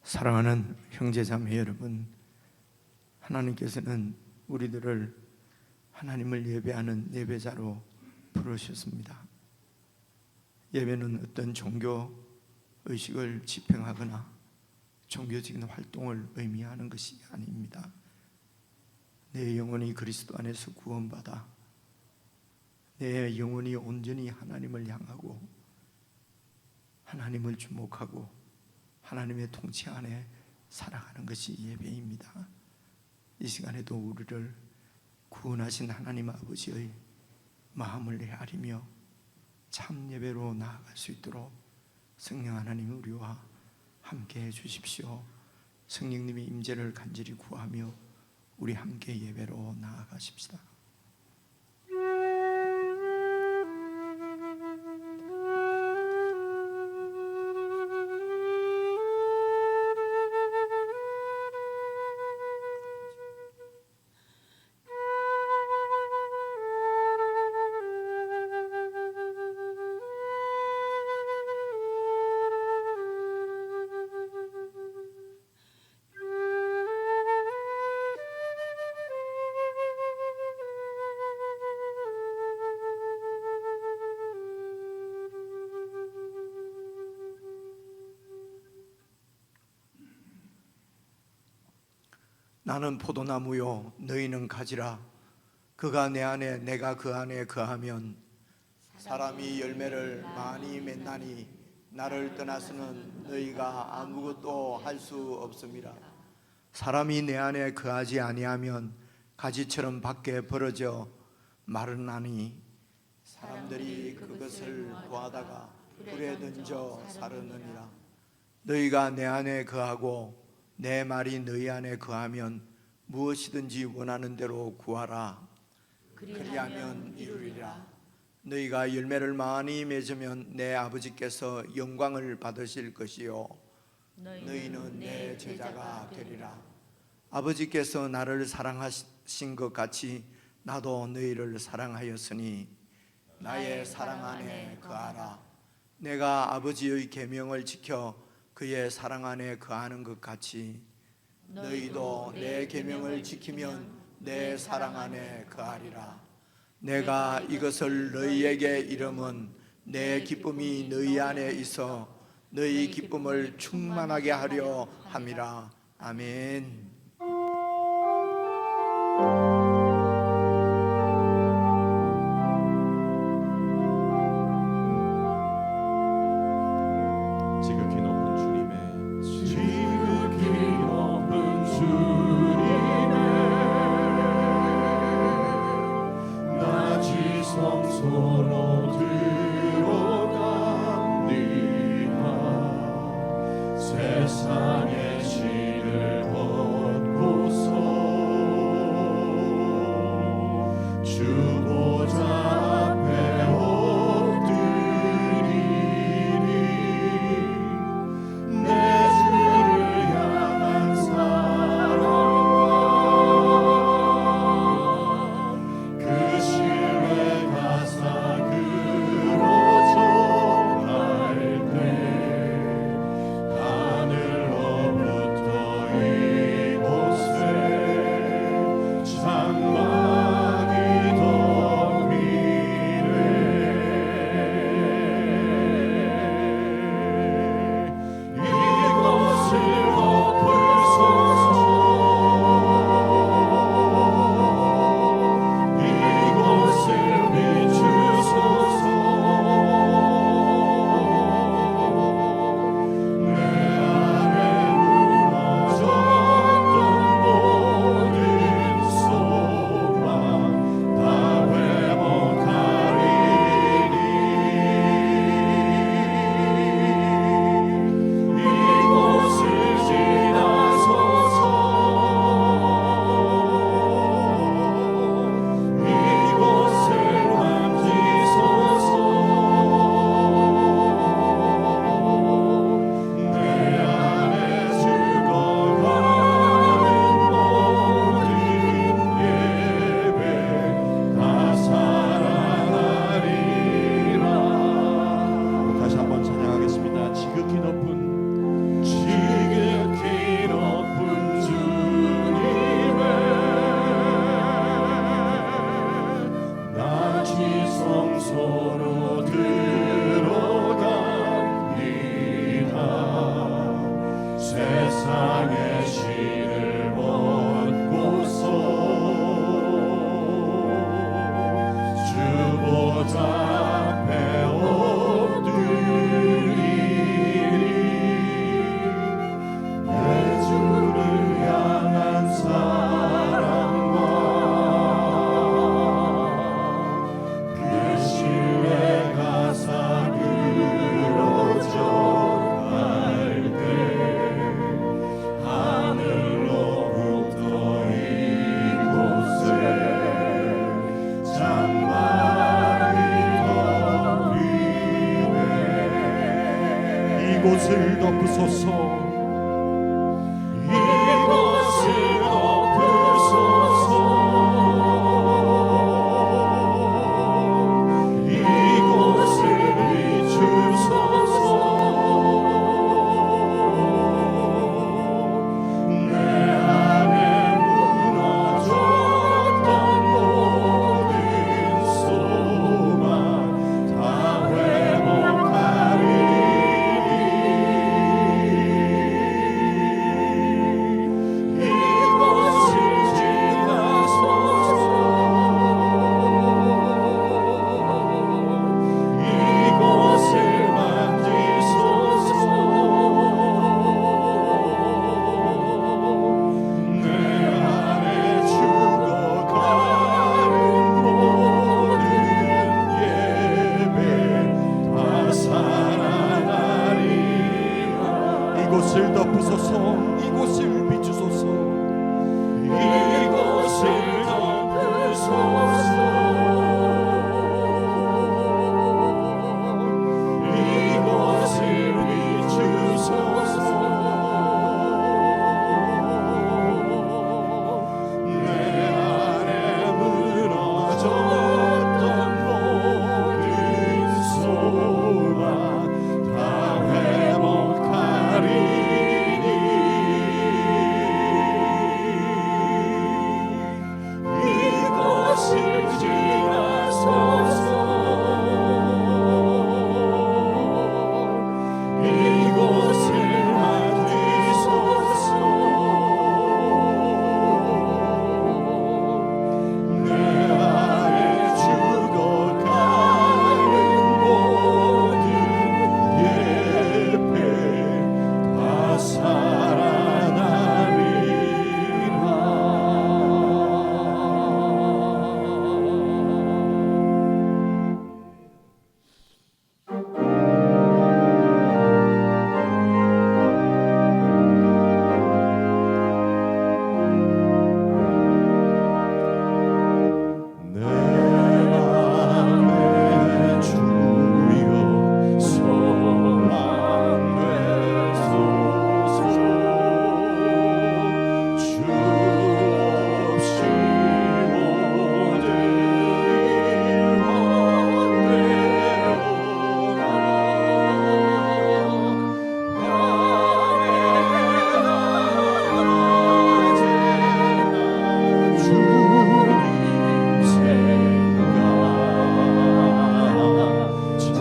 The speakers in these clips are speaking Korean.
사랑하는 형제자매 여러분, 하나님께서는 우리들을 하나님을 예배하는 예배자로 부르셨습니다. 예배는 어떤 종교 의식을 집행하거나 종교적인 활동을 의미하는 것이 아닙니다. 내 영혼이 그리스도 안에서 구원받아 내 영혼이 온전히 하나님을 향하고 하나님을 주목하고 하나님의 통치 안에 살아가는 것이 예배입니다. 이 시간에도 우리를 구원하신 하나님 아버지의 마음을 헤아리며 참 예배로 나아갈 수 있도록 성령 하나님 우리와 함께 해 주십시오. 성령님의 임재를 간절히 구하며 우리 함께 예배로 나아가십시다. 나는 포도나무요 너희는 가지라. 그가 내 안에 내가 그 안에 거하면 사람이 열매를 많이 맺나니 나를 떠나서는 너희가 아무것도 할 수 없음이라. 사람이 내 안에 거하지 아니하면 가지처럼 밖에 벌어져 마르나니 사람들이 그것을 구하다가 불에 던져 사르느니라. 너희가 내 안에 거하고 내 말이 너희 안에 거하면 무엇이든지 원하는 대로 구하라. 그리하면 이루리라. 너희가 열매를 많이 맺으면 내 아버지께서 영광을 받으실 것이요 너희는 내 제자가 되리라. 아버지께서 나를 사랑하신 것 같이 나도 너희를 사랑하였으니 나의 사랑 안에 거하라. 내가 아버지의 계명을 지켜 그의 사랑 안에 거하는 것 같이 너희도 내 계명을 지키면 내 사랑 안에 거하리라. 내가 이것을 너희에게 이름은 내 기쁨이 너희 안에 있어 너희 기쁨을 충만하게 하려 함이라. 아멘. 세상의 신을 얻고서 신뢰가 이곳을 덮으소서 이곳을 덮으소서 이곳을 비추소서 내 안에 무너졌던 모든 소망 다 회복하리니 이곳을 지나소서 이곳을 만지소서 내 안에 죽어가는 모든 예배 다 살아나리라 이곳을 덮으소서 이곳을 비추소서 이곳을 덮으소서 이곳을 비추소서 내 안에 무너졌던 모든 소망 다 회복하리니 이곳을 지나소서 이곳을 만지소서 내 안에 죽어가는 모든 예배 다 내 맘에 주여 소망되소서 주 없이 모든 일 헛되어라 주님 생각 잘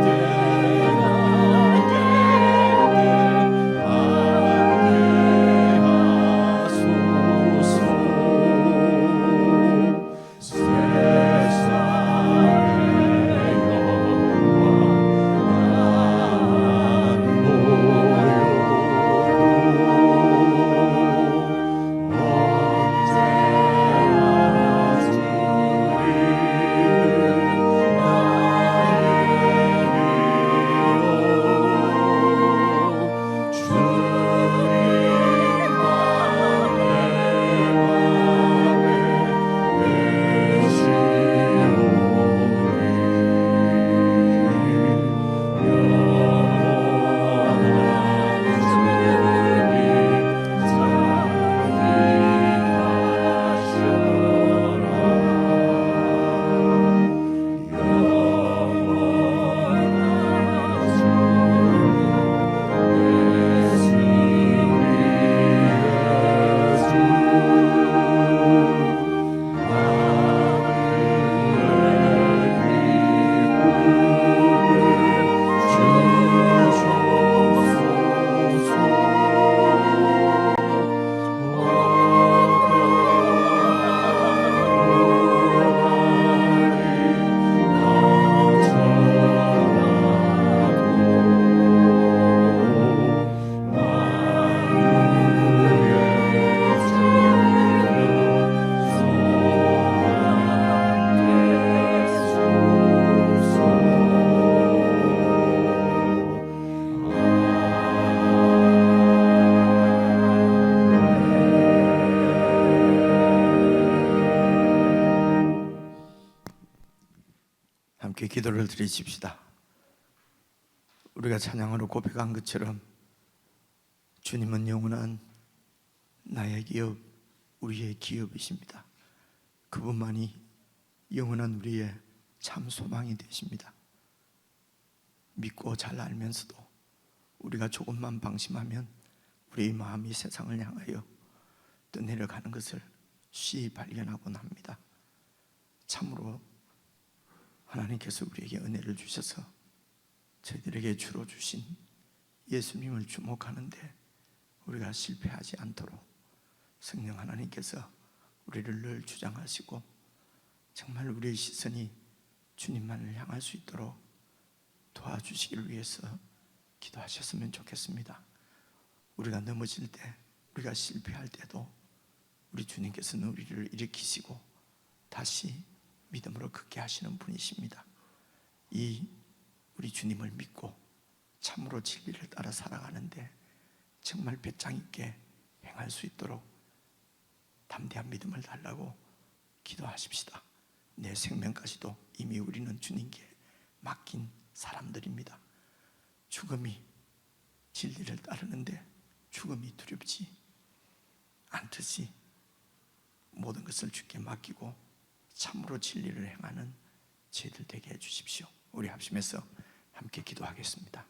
되나게 함께하소서 세상의 영광 안 보여도 언제나 주리는 나의 믿어 주님만 내 맘에 함께 기도를 드리십시다. 우리가 찬양으로 고백한 것처럼 주님은 영원한 나의 기업, 우리의 기업이십니다. 그분만이 영원한 우리의 참 소망이 되십니다. 믿고 잘 알면서도 우리가 조금만 방심하면 우리의 마음이 세상을 향하여 떠내려가는 것을 쉬이 발견하곤 합니다. 참으로 하나님께서 우리에게 은혜를 주셔서 저희들에게 주로 주신 예수님을 주목하는데 우리가 실패하지 않도록 성령 하나님께서 우리를 늘 주장하시고 정말 우리의 시선이 주님만을 향할 수 있도록 도와주시기를 위해서 기도하셨으면 좋겠습니다. 우리가 넘어질 때, 우리가 실패할 때도 우리 주님께서는 우리를 일으키시고 다시 믿음으로 걷게 하시는 분이십니다. 이 우리 주님을 믿고 참으로 진리를 따라 살아가는데 정말 배짱 있게 행할 수 있도록 담대한 믿음을 달라고 기도하십시다. 내 생명까지도 이미 우리는 주님께 맡긴 사람들입니다. 죽음이 진리를 따르는데 죽음이 두렵지 않듯이 모든 것을 주께 맡기고 참으로 진리를 행하는 저희들 되게 해주십시오. 우리 합심해서 함께 기도하겠습니다.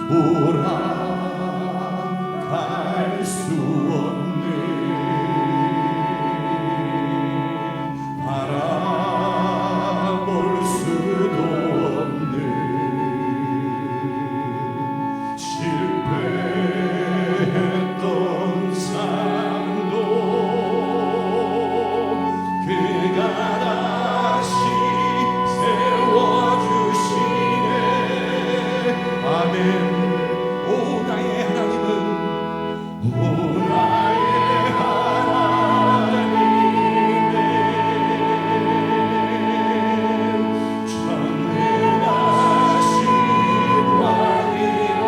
돌아갈 수 없네. 바라볼 수도 없네. 실패했던 삶도 그가 다시 세워주시네. 아멘. 오 나의 하나님은, 오 나의 하나님은 전능하신 왕이라.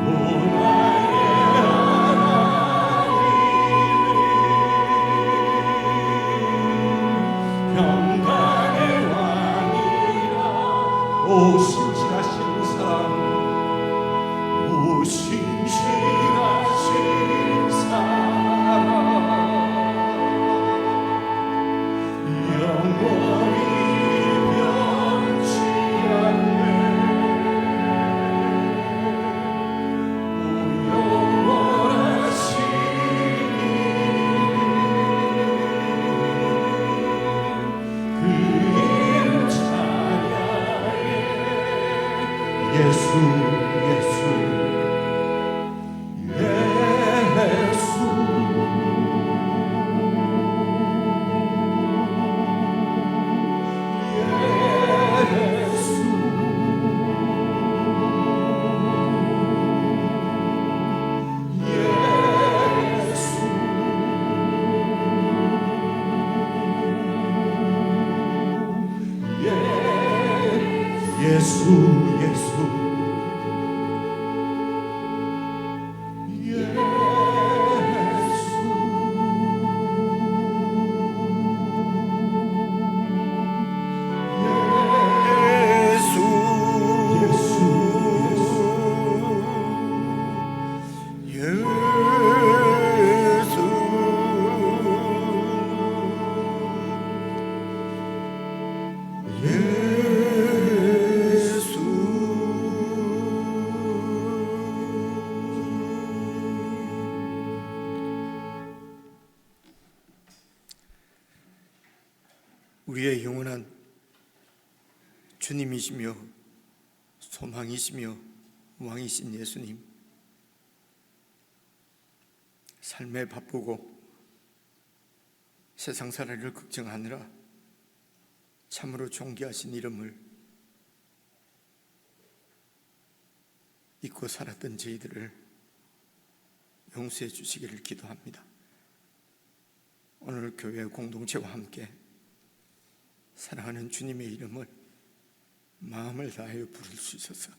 오 나의 하나님은 평강의 왕이라. 오 신실하신 사랑, 오 신실하신 사랑, 영원히 변치 않네. 오 영원하신 그 이름 찬양해. 예수 예수 예수 예수 우리의 영원한 주님이시며 소망이시며 왕이신 예수님, 삶에 바쁘고 세상 살이를 걱정하느라 참으로 존귀하신 이름을 잊고 살았던 저희들을 용서해 주시기를 기도합니다. 오늘 교회 공동체와 함께 사랑하는 주님의 이름을 마음을 다하여 부를 수 있어서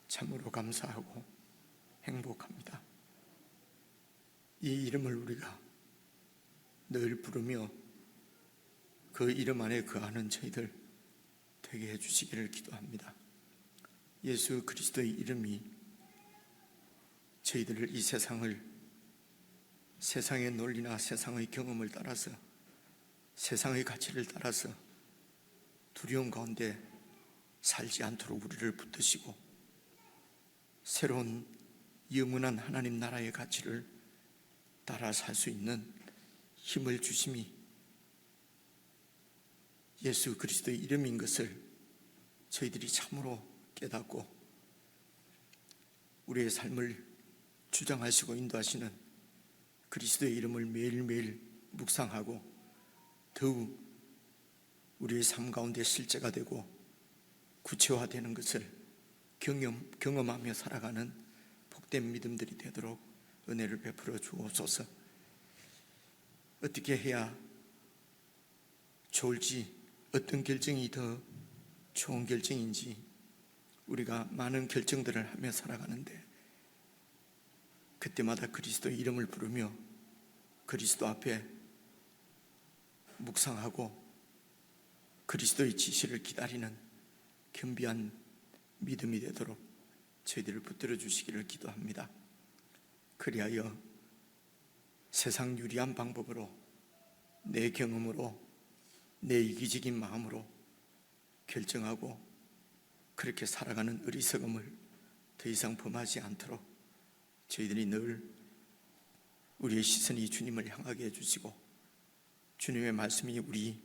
참으로 감사하고 행복합니다. 이 이름을 우리가 늘 부르며 그 이름 안에 거하는 저희들 되게 해주시기를 기도합니다. 예수 그리스도의 이름이 저희들을 이 세상의 논리나 세상의 경험을 따라서 세상의 가치를 따라서 두려움 가운데 살지 않도록 우리를 붙드시고 새로운 영원한 하나님 나라의 가치를 따라 살 수 있는 힘을 주심이 예수 그리스도의 이름인 것을 저희들이 참으로 깨닫고 우리의 삶을 주장하시고 인도하시는 그리스도의 이름을 매일매일 묵상하고 더욱 우리의 삶 가운데 실제가 되고 구체화되는 것을 경험하며 살아가는 복된 믿음들이 되도록 은혜를 베풀어 주옵소서. 어떻게 해야 좋을지, 어떤 결정이 더 좋은 결정인지 우리가 많은 결정들을 하며 살아가는데 그때마다 그리스도의 이름을 부르며 그리스도 앞에 묵상하고 그리스도의 지시를 기다리는 겸비한 믿음이 되도록 저희들을 붙들어 주시기를 기도합니다. 그리하여 세상 유리한 방법으로 내 경험으로 내 이기적인 마음으로 결정하고 그렇게 살아가는 어리석음을 더 이상 범하지 않도록 저희들이 늘 우리의 시선이 주님을 향하게 해주시고 주님의 말씀이 우리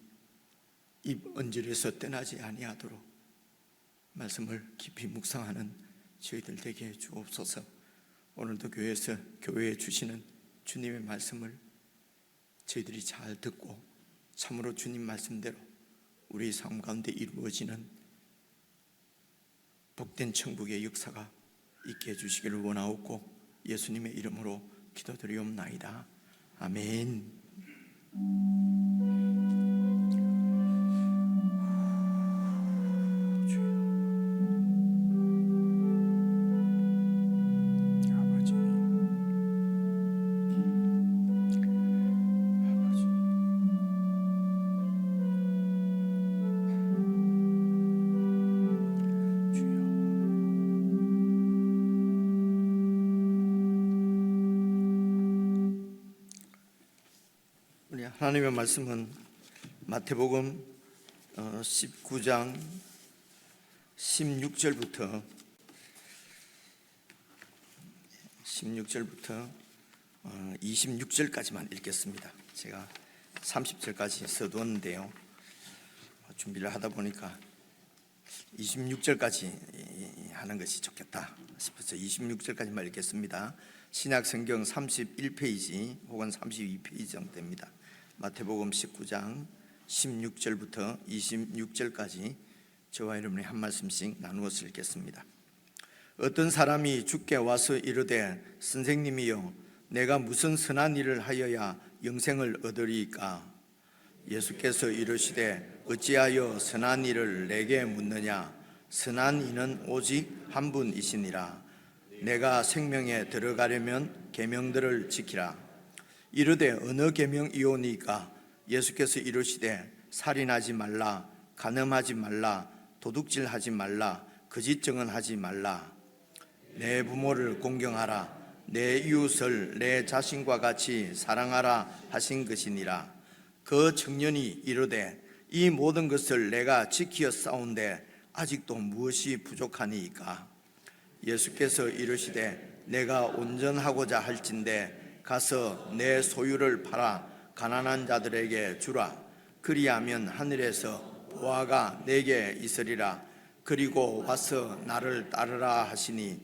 입 언질에서 떠나지 아니하도록 말씀을 깊이 묵상하는 저희들 되게 해 주옵소서. 오늘도 교회에서 교회에 주시는 주님의 말씀을 저희들이 잘 듣고 참으로 주님 말씀대로 우리 삶 가운데 이루어지는 복된 천국의 역사가 있게 해주시기를 원하옵고 예수님의 이름으로 기도드리옵나이다. 아멘. 하나님의 말씀은 마태복음 19장 16절부터 26절까지만 읽겠습니다. 제가 30절까지 써두었는데요, 준비를 하다 보니까 26절까지 하는 것이 좋겠다 싶어서 26절까지만 읽겠습니다. 신약성경 31페이지 혹은 32페이지 정도 됩니다. 마태복음 19장 16절부터 26절까지 저와 여러분이 한 말씀씩 나누어서 읽겠습니다. 어떤 사람이 주께 와서 이르되 선생님이여 내가 무슨 선한 일을 하여야 영생을 얻으리이까? 예수께서 이르시되 어찌하여 선한 일을 내게 묻느냐? 선한 이는 오직 한 분이시니라. 내가 생명에 들어가려면 계명들을 지키라. 이르되 어느 계명이오니까? 예수께서 이르시되 살인하지 말라, 간음하지 말라, 도둑질하지 말라, 거짓 증언하지 말라, 내 부모를 공경하라, 내 이웃을 내 자신과 같이 사랑하라 하신 것이니라. 그 청년이 이르되 이 모든 것을 내가 지키어 싸운데 아직도 무엇이 부족하니이까? 예수께서 이르시되 내가 온전하고자 할진대 가서 내 소유를 팔아 가난한 자들에게 주라. 그리하면 하늘에서 보화가 내게 있으리라. 그리고 와서 나를 따르라 하시니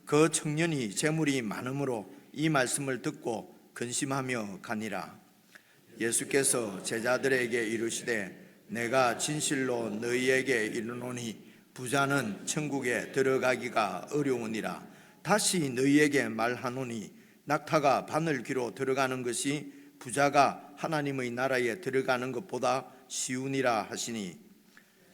그 청년이 재물이 많음으로 이 말씀을 듣고 근심하며 가니라. 예수께서 제자들에게 이르시되 내가 진실로 너희에게 이르노니 부자는 천국에 들어가기가 어려우니라. 다시 너희에게 말하노니 낙타가 바늘귀로 들어가는 것이 부자가 하나님의 나라에 들어가는 것보다 쉬우니라 하시니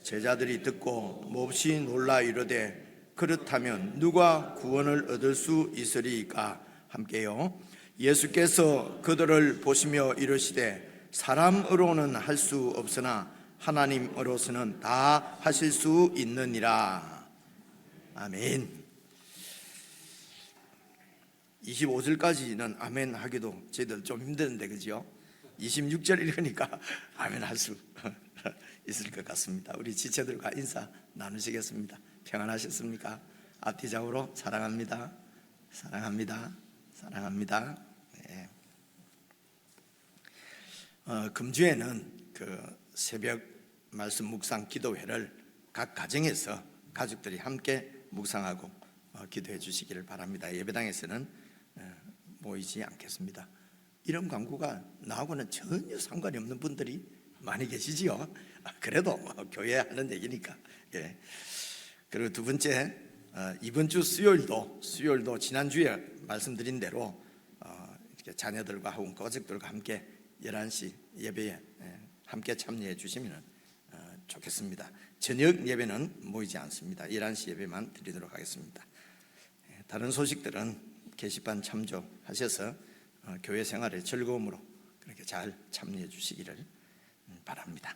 제자들이 듣고 몹시 놀라 이르되 그렇다면 누가 구원을 얻을 수 있으리이까? 함께요. 예수께서 그들을 보시며 이르시되 사람으로는 할 수 없으나 하나님으로서는 다 하실 수 있느니라. 아멘. 25절까지는 아멘 하기도 저희들 좀 힘드는데 그죠? 26절 읽으니까 아멘 할 수 있을 것 같습니다. 우리 지체들과 인사 나누시겠습니다. 평안하셨습니까? 앞뒤좌우로 사랑합니다. 사랑합니다. 사랑합니다. 네. 금주에는 그 새벽 말씀 묵상 기도회를 각 가정에서 가족들이 함께 묵상하고 기도해 주시기를 바랍니다. 예배당에서는 모이지 않겠습니다. 이런 광고가 나하고는 전혀 상관이 없는 분들이 많이 계시지요. 그래도 교회 하는 얘기니까. 예. 그리고 두 번째, 이번 주 수요일도 지난주에 말씀드린 대로 이렇게 자녀들과 혹은 가족들과 함께 11시 예배에 함께 참여해 주시면 좋겠습니다. 저녁 예배는 모이지 않습니다. 11시 예배만 드리도록 하겠습니다. 다른 소식들은 게시판 참조하셔서 교회 생활의 즐거움으로 그렇게 잘 참여해 주시기를 바랍니다.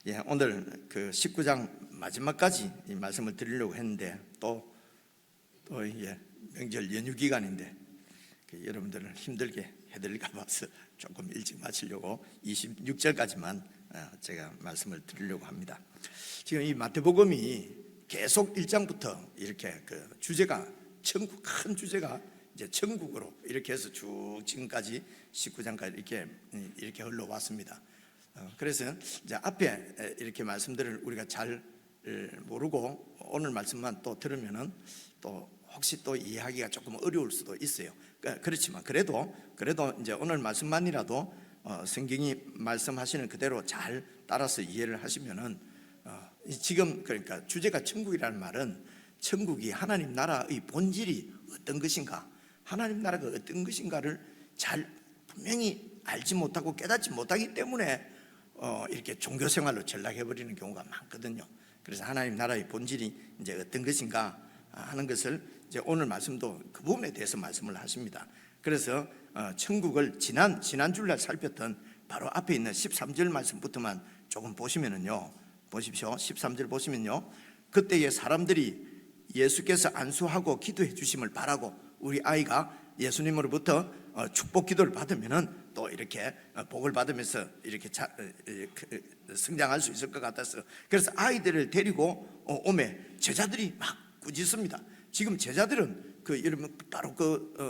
예, 오늘 그 19장 마지막까지 이 말씀을 드리려고 했는데 또 예, 명절 연휴 기간인데 여러분들을 힘들게 해드릴까 봐서 조금 일찍 마치려고 26절까지만 제가 말씀을 드리려고 합니다. 지금 이 마태복음이 계속 1장부터 이렇게 그 주제가 천국, 큰 주제가 이제 천국으로 이렇게 해서 쭉 지금까지 19장까지 이렇게 흘러왔습니다. 그래서 이제 앞에 이렇게 말씀들을 우리가 잘 모르고 오늘 말씀만 또 들으면은 또 혹시 또 이해하기가 조금 어려울 수도 있어요. 그렇지만 그래도 이제 오늘 말씀만이라도 성경이 말씀하시는 그대로 잘 따라서 이해를 하시면은 지금 그러니까 주제가 천국이라는 말은 천국이 하나님 나라의 본질이 어떤 것인가, 하나님 나라가 어떤 것인가를 잘 분명히 알지 못하고 깨닫지 못하기 때문에 이렇게 종교 생활로 전락해 버리는 경우가 많거든요. 그래서 하나님 나라의 본질이 이제 어떤 것인가 하는 것을 이제 오늘 말씀도 그 부분에 대해서 말씀을 하십니다. 그래서 천국을 지난 주일날 살폈던 바로 앞에 있는 13절 말씀부터만 조금 보시면은요, 보십시오. 13절 보시면요, 그때의 사람들이 예수께서 안수하고 기도해 주심을 바라고 우리 아이가 예수님으로부터 축복 기도를 받으면은 또 이렇게 복을 받으면서 이렇게 성장할 수 있을 것 같아서, 그래서 아이들을 데리고 오매 제자들이 막 꾸짖습니다. 지금 제자들은 여러분 바로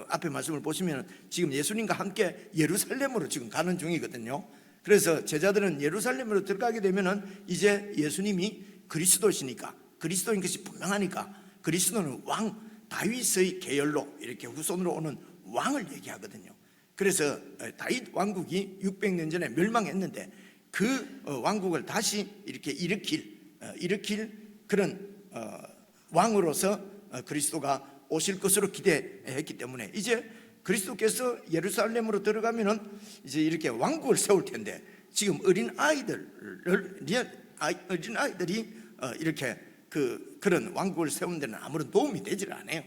앞에 말씀을 보시면 지금 예수님과 함께 예루살렘으로 지금 가는 중이거든요. 그래서 제자들은 예루살렘으로 들어가게 되면은 이제 예수님이 그리스도시니까, 그리스도인 것이 분명하니까, 그리스도는 왕 다윗의 계열로 이렇게 후손으로 오는 왕을 얘기하거든요. 그래서 다윗 왕국이 600년 전에 멸망했는데 그 왕국을 다시 이렇게 일으킬 그런 왕으로서 그리스도가 오실 것으로 기대했기 때문에 이제 그리스도께서 예루살렘으로 들어가면은 이제 이렇게 왕국을 세울 텐데, 지금 어린 아이들이 이렇게 그런 왕국을 세우는 데는 아무런 도움이 되질 않아요.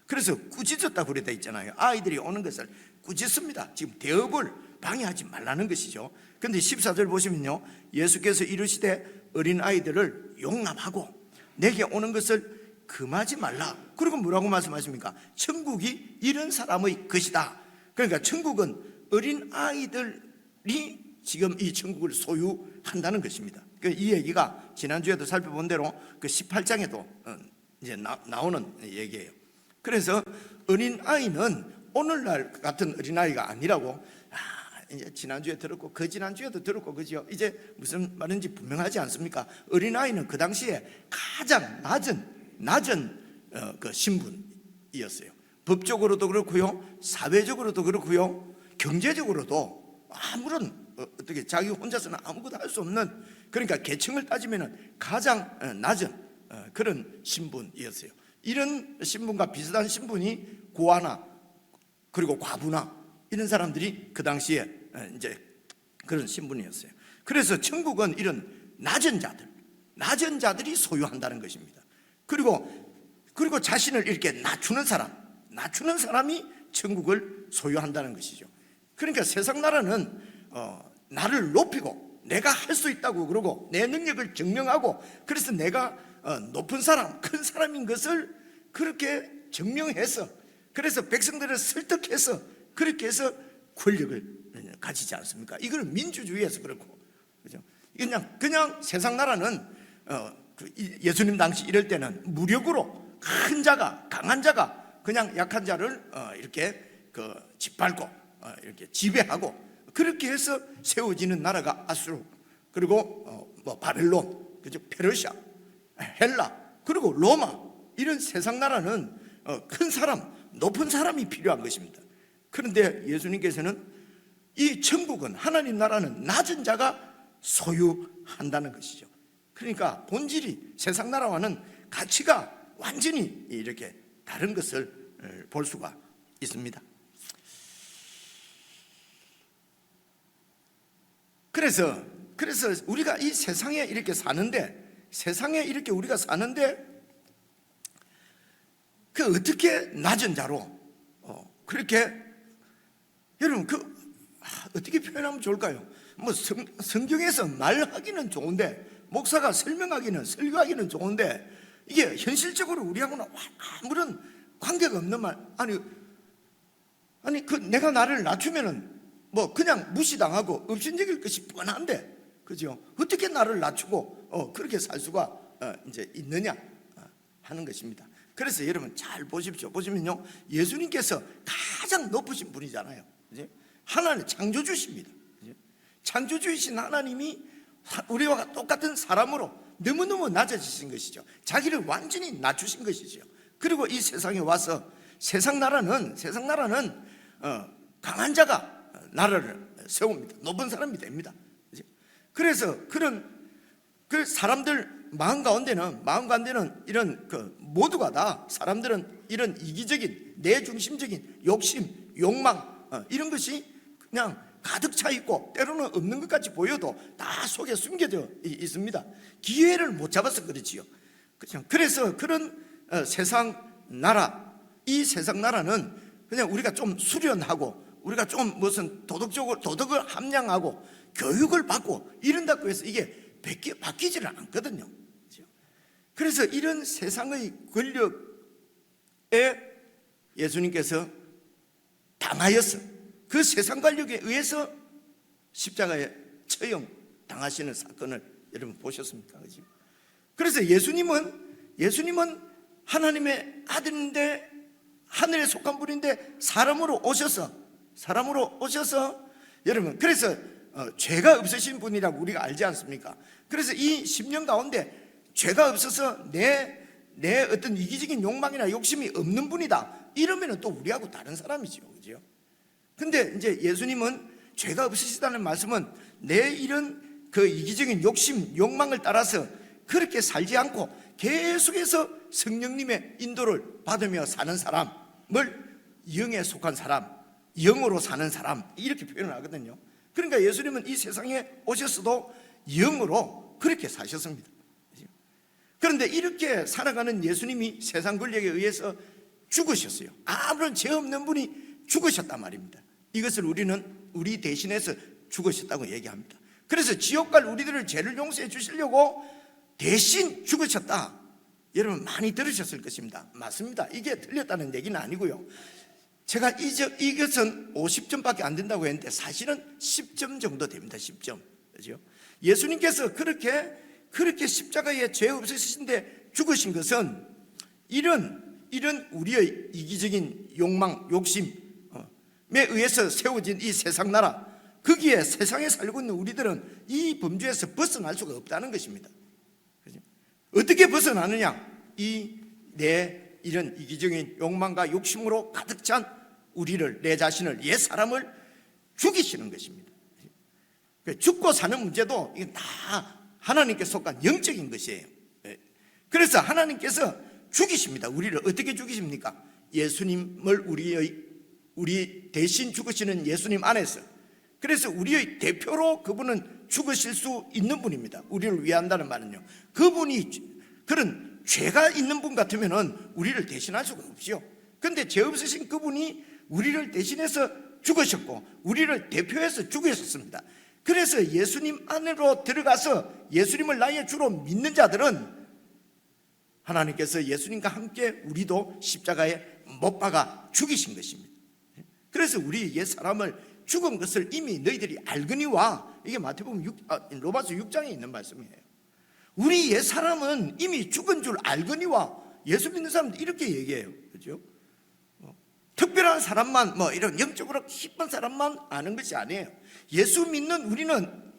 그래서 꾸짖었다고 그래 돼 있잖아요. 아이들이 오는 것을 꾸짖습니다. 지금 대업을 방해하지 말라는 것이죠. 그런데 14절 보시면요, 예수께서 이르시되 어린 아이들을 용납하고 내게 오는 것을 금하지 말라. 그리고 뭐라고 말씀하십니까? 천국이 이런 사람의 것이다. 그러니까 천국은 어린 아이들이 지금 이 천국을 소유한다는 것입니다. 이 얘기가 지난주에도 살펴본 대로 그 18장에도 이제 나오는 얘기예요. 그래서 어린 아이는 오늘날 같은 어린 아이가 아니라고 이제 지난주에 들었고 그 지난주에도 들었고, 그죠? 이제 무슨 말인지 분명하지 않습니까? 어린 아이는 그 당시에 가장 낮은 그 신분이었어요. 법적으로도 그렇고요, 사회적으로도 그렇고요, 경제적으로도 아무런 어떻게 자기 혼자서는 아무것도 할 수 없는, 그러니까 계층을 따지면 가장 낮은 그런 신분이었어요. 이런 신분과 비슷한 신분이 고아나 그리고 과부나 이런 사람들이 그 당시에 이제 그런 신분이었어요. 그래서 천국은 이런 낮은 자들이 소유한다는 것입니다. 그리고 자신을 이렇게 낮추는 사람이 천국을 소유한다는 것이죠. 그러니까 세상 나라는 나를 높이고 내가 할 수 있다고 그러고 내 능력을 증명하고, 그래서 내가 높은 사람, 큰 사람인 것을 그렇게 증명해서, 그래서 백성들을 설득해서 그렇게 해서 권력을 가지지 않습니까? 이거는 민주주의에서 그렇고, 그죠? 그냥 세상 나라는 예수님 당시 이럴 때는 무력으로 강한 자가 그냥 약한 자를 이렇게 짓밟고 이렇게 지배하고, 그렇게 해서 세워지는 나라가 아수르, 그리고 바벨론, 그죠? 페르시아, 헬라, 그리고 로마, 이런 세상 나라는 큰 사람, 높은 사람이 필요한 것입니다. 그런데 예수님께서는 이 천국은, 하나님 나라는 낮은 자가 소유한다는 것이죠. 그러니까 본질이 세상 나라와는 가치가 완전히 이렇게 다른 것을 볼 수가 있습니다. 그래서 우리가 이 세상에 이렇게 우리가 사는데 어떻게 낮은 자로 그렇게, 여러분 어떻게 표현하면 좋을까요? 성경에서 말하기는 좋은데, 목사가 설교하기는 좋은데, 이게 현실적으로 우리하고는 아무런 관계가 없는 말. 내가 나를 낮추면은 그냥 무시당하고 업신여길 것이 뻔한데, 그죠? 어떻게 나를 낮추고 그렇게 살 수가 이제 있느냐 하는 것입니다. 그래서 여러분 잘 보십시오. 보시면요, 예수님께서 가장 높으신 분이잖아요. 그죠? 하나님 창조주십니다. 그죠? 창조주이신 하나님이 우리와 똑같은 사람으로 너무너무 낮아지신 것이죠. 자기를 완전히 낮추신 것이죠. 그리고 이 세상에 와서 세상 나라는 강한 자가 나라를 세웁니다. 높은 사람이 됩니다. 그래서 그 사람들 마음 가운데는 이런 모두가 다 사람들은 이런 이기적인 내중심적인 욕심, 욕망 이런 것이 그냥 가득 차 있고 때로는 없는 것 같이 보여도 다 속에 숨겨져 있습니다. 기회를 못 잡아서 그렇지요. 그래서 그런 세상 나라, 이 세상 나라는 그냥 우리가 좀 수련하고 우리가 좀 무슨 도덕을 함양하고 교육을 받고 이런다고 해서 이게 바뀌지를 않거든요. 그래서 이런 세상의 권력에 예수님께서 당하여서 그 세상 권력에 의해서 십자가에 처형 당하시는 사건을 여러분 보셨습니까? 그래서 예수님은 하나님의 아들인데 하늘에 속한 분인데 사람으로 오셔서 여러분, 그래서 죄가 없으신 분이라고 우리가 알지 않습니까? 그래서 이 10년 가운데 죄가 없어서 내 어떤 이기적인 욕망이나 욕심이 없는 분이다 이러면 또 우리하고 다른 사람이죠. 그죠? 근데 이제 예수님은 죄가 없으시다는 말씀은 내 이런 그 이기적인 욕심, 욕망을 따라서 그렇게 살지 않고 계속해서 성령님의 인도를 받으며 사는 사람을 영에 속한 사람, 영으로 사는 사람 이렇게 표현을 하거든요. 그러니까 예수님은 이 세상에 오셨어도 영으로 그렇게 사셨습니다. 그런데 이렇게 살아가는 예수님이 세상 권력에 의해서 죽으셨어요. 아무런 죄 없는 분이 죽으셨단 말입니다. 이것을 우리는 우리 대신해서 죽으셨다고 얘기합니다. 그래서 지옥 갈 우리들을 죄를 용서해 주시려고 대신 죽으셨다. 여러분 많이 들으셨을 것입니다. 맞습니다. 이게 틀렸다는 얘기는 아니고요. 제가 이것은 50점밖에 안 된다고 했는데 사실은 10점 정도 됩니다. 10점. 그렇죠? 예수님께서 그렇게 십자가에 죄 없으신데 죽으신 것은 이런 우리의 이기적인 욕망, 욕심에 의해서 세워진 이 세상 나라, 거기에 세상에 살고 있는 우리들은 이 범주에서 벗어날 수가 없다는 것입니다. 그렇죠? 어떻게 벗어나느냐? 내 이런 이기적인 욕망과 욕심으로 가득 찬 우리를, 내 자신을, 옛 사람을 죽이시는 것입니다. 죽고 사는 문제도 이게 다 하나님께 속한 영적인 것이에요. 그래서 하나님께서 죽이십니다. 우리를 어떻게 죽이십니까? 예수님을 우리 대신 죽으시는 예수님 안에서. 그래서 우리의 대표로 그분은 죽으실 수 있는 분입니다. 우리를 위한다는 말은요. 그런 죄가 있는 분 같으면은 우리를 대신할 수가 없죠. 그런데 죄 없으신 그분이 우리를 대신해서 죽으셨고 우리를 대표해서 죽으셨습니다. 그래서 예수님 안으로 들어가서 예수님을 나의 주로 믿는 자들은 하나님께서 예수님과 함께 우리도 십자가에 못 박아 죽이신 것입니다. 그래서 우리 옛 사람을 죽은 것을 이미 너희들이 알거니와, 이게 마태복음 로마서 6장에 있는 말씀이에요. 우리 옛 사람은 이미 죽은 줄 알거니와, 예수 믿는 사람들 이렇게 얘기해요. 그렇죠? 특별한 사람만, 이런 영적으로 깊은 사람만 아는 것이 아니에요. 예수 믿는 우리는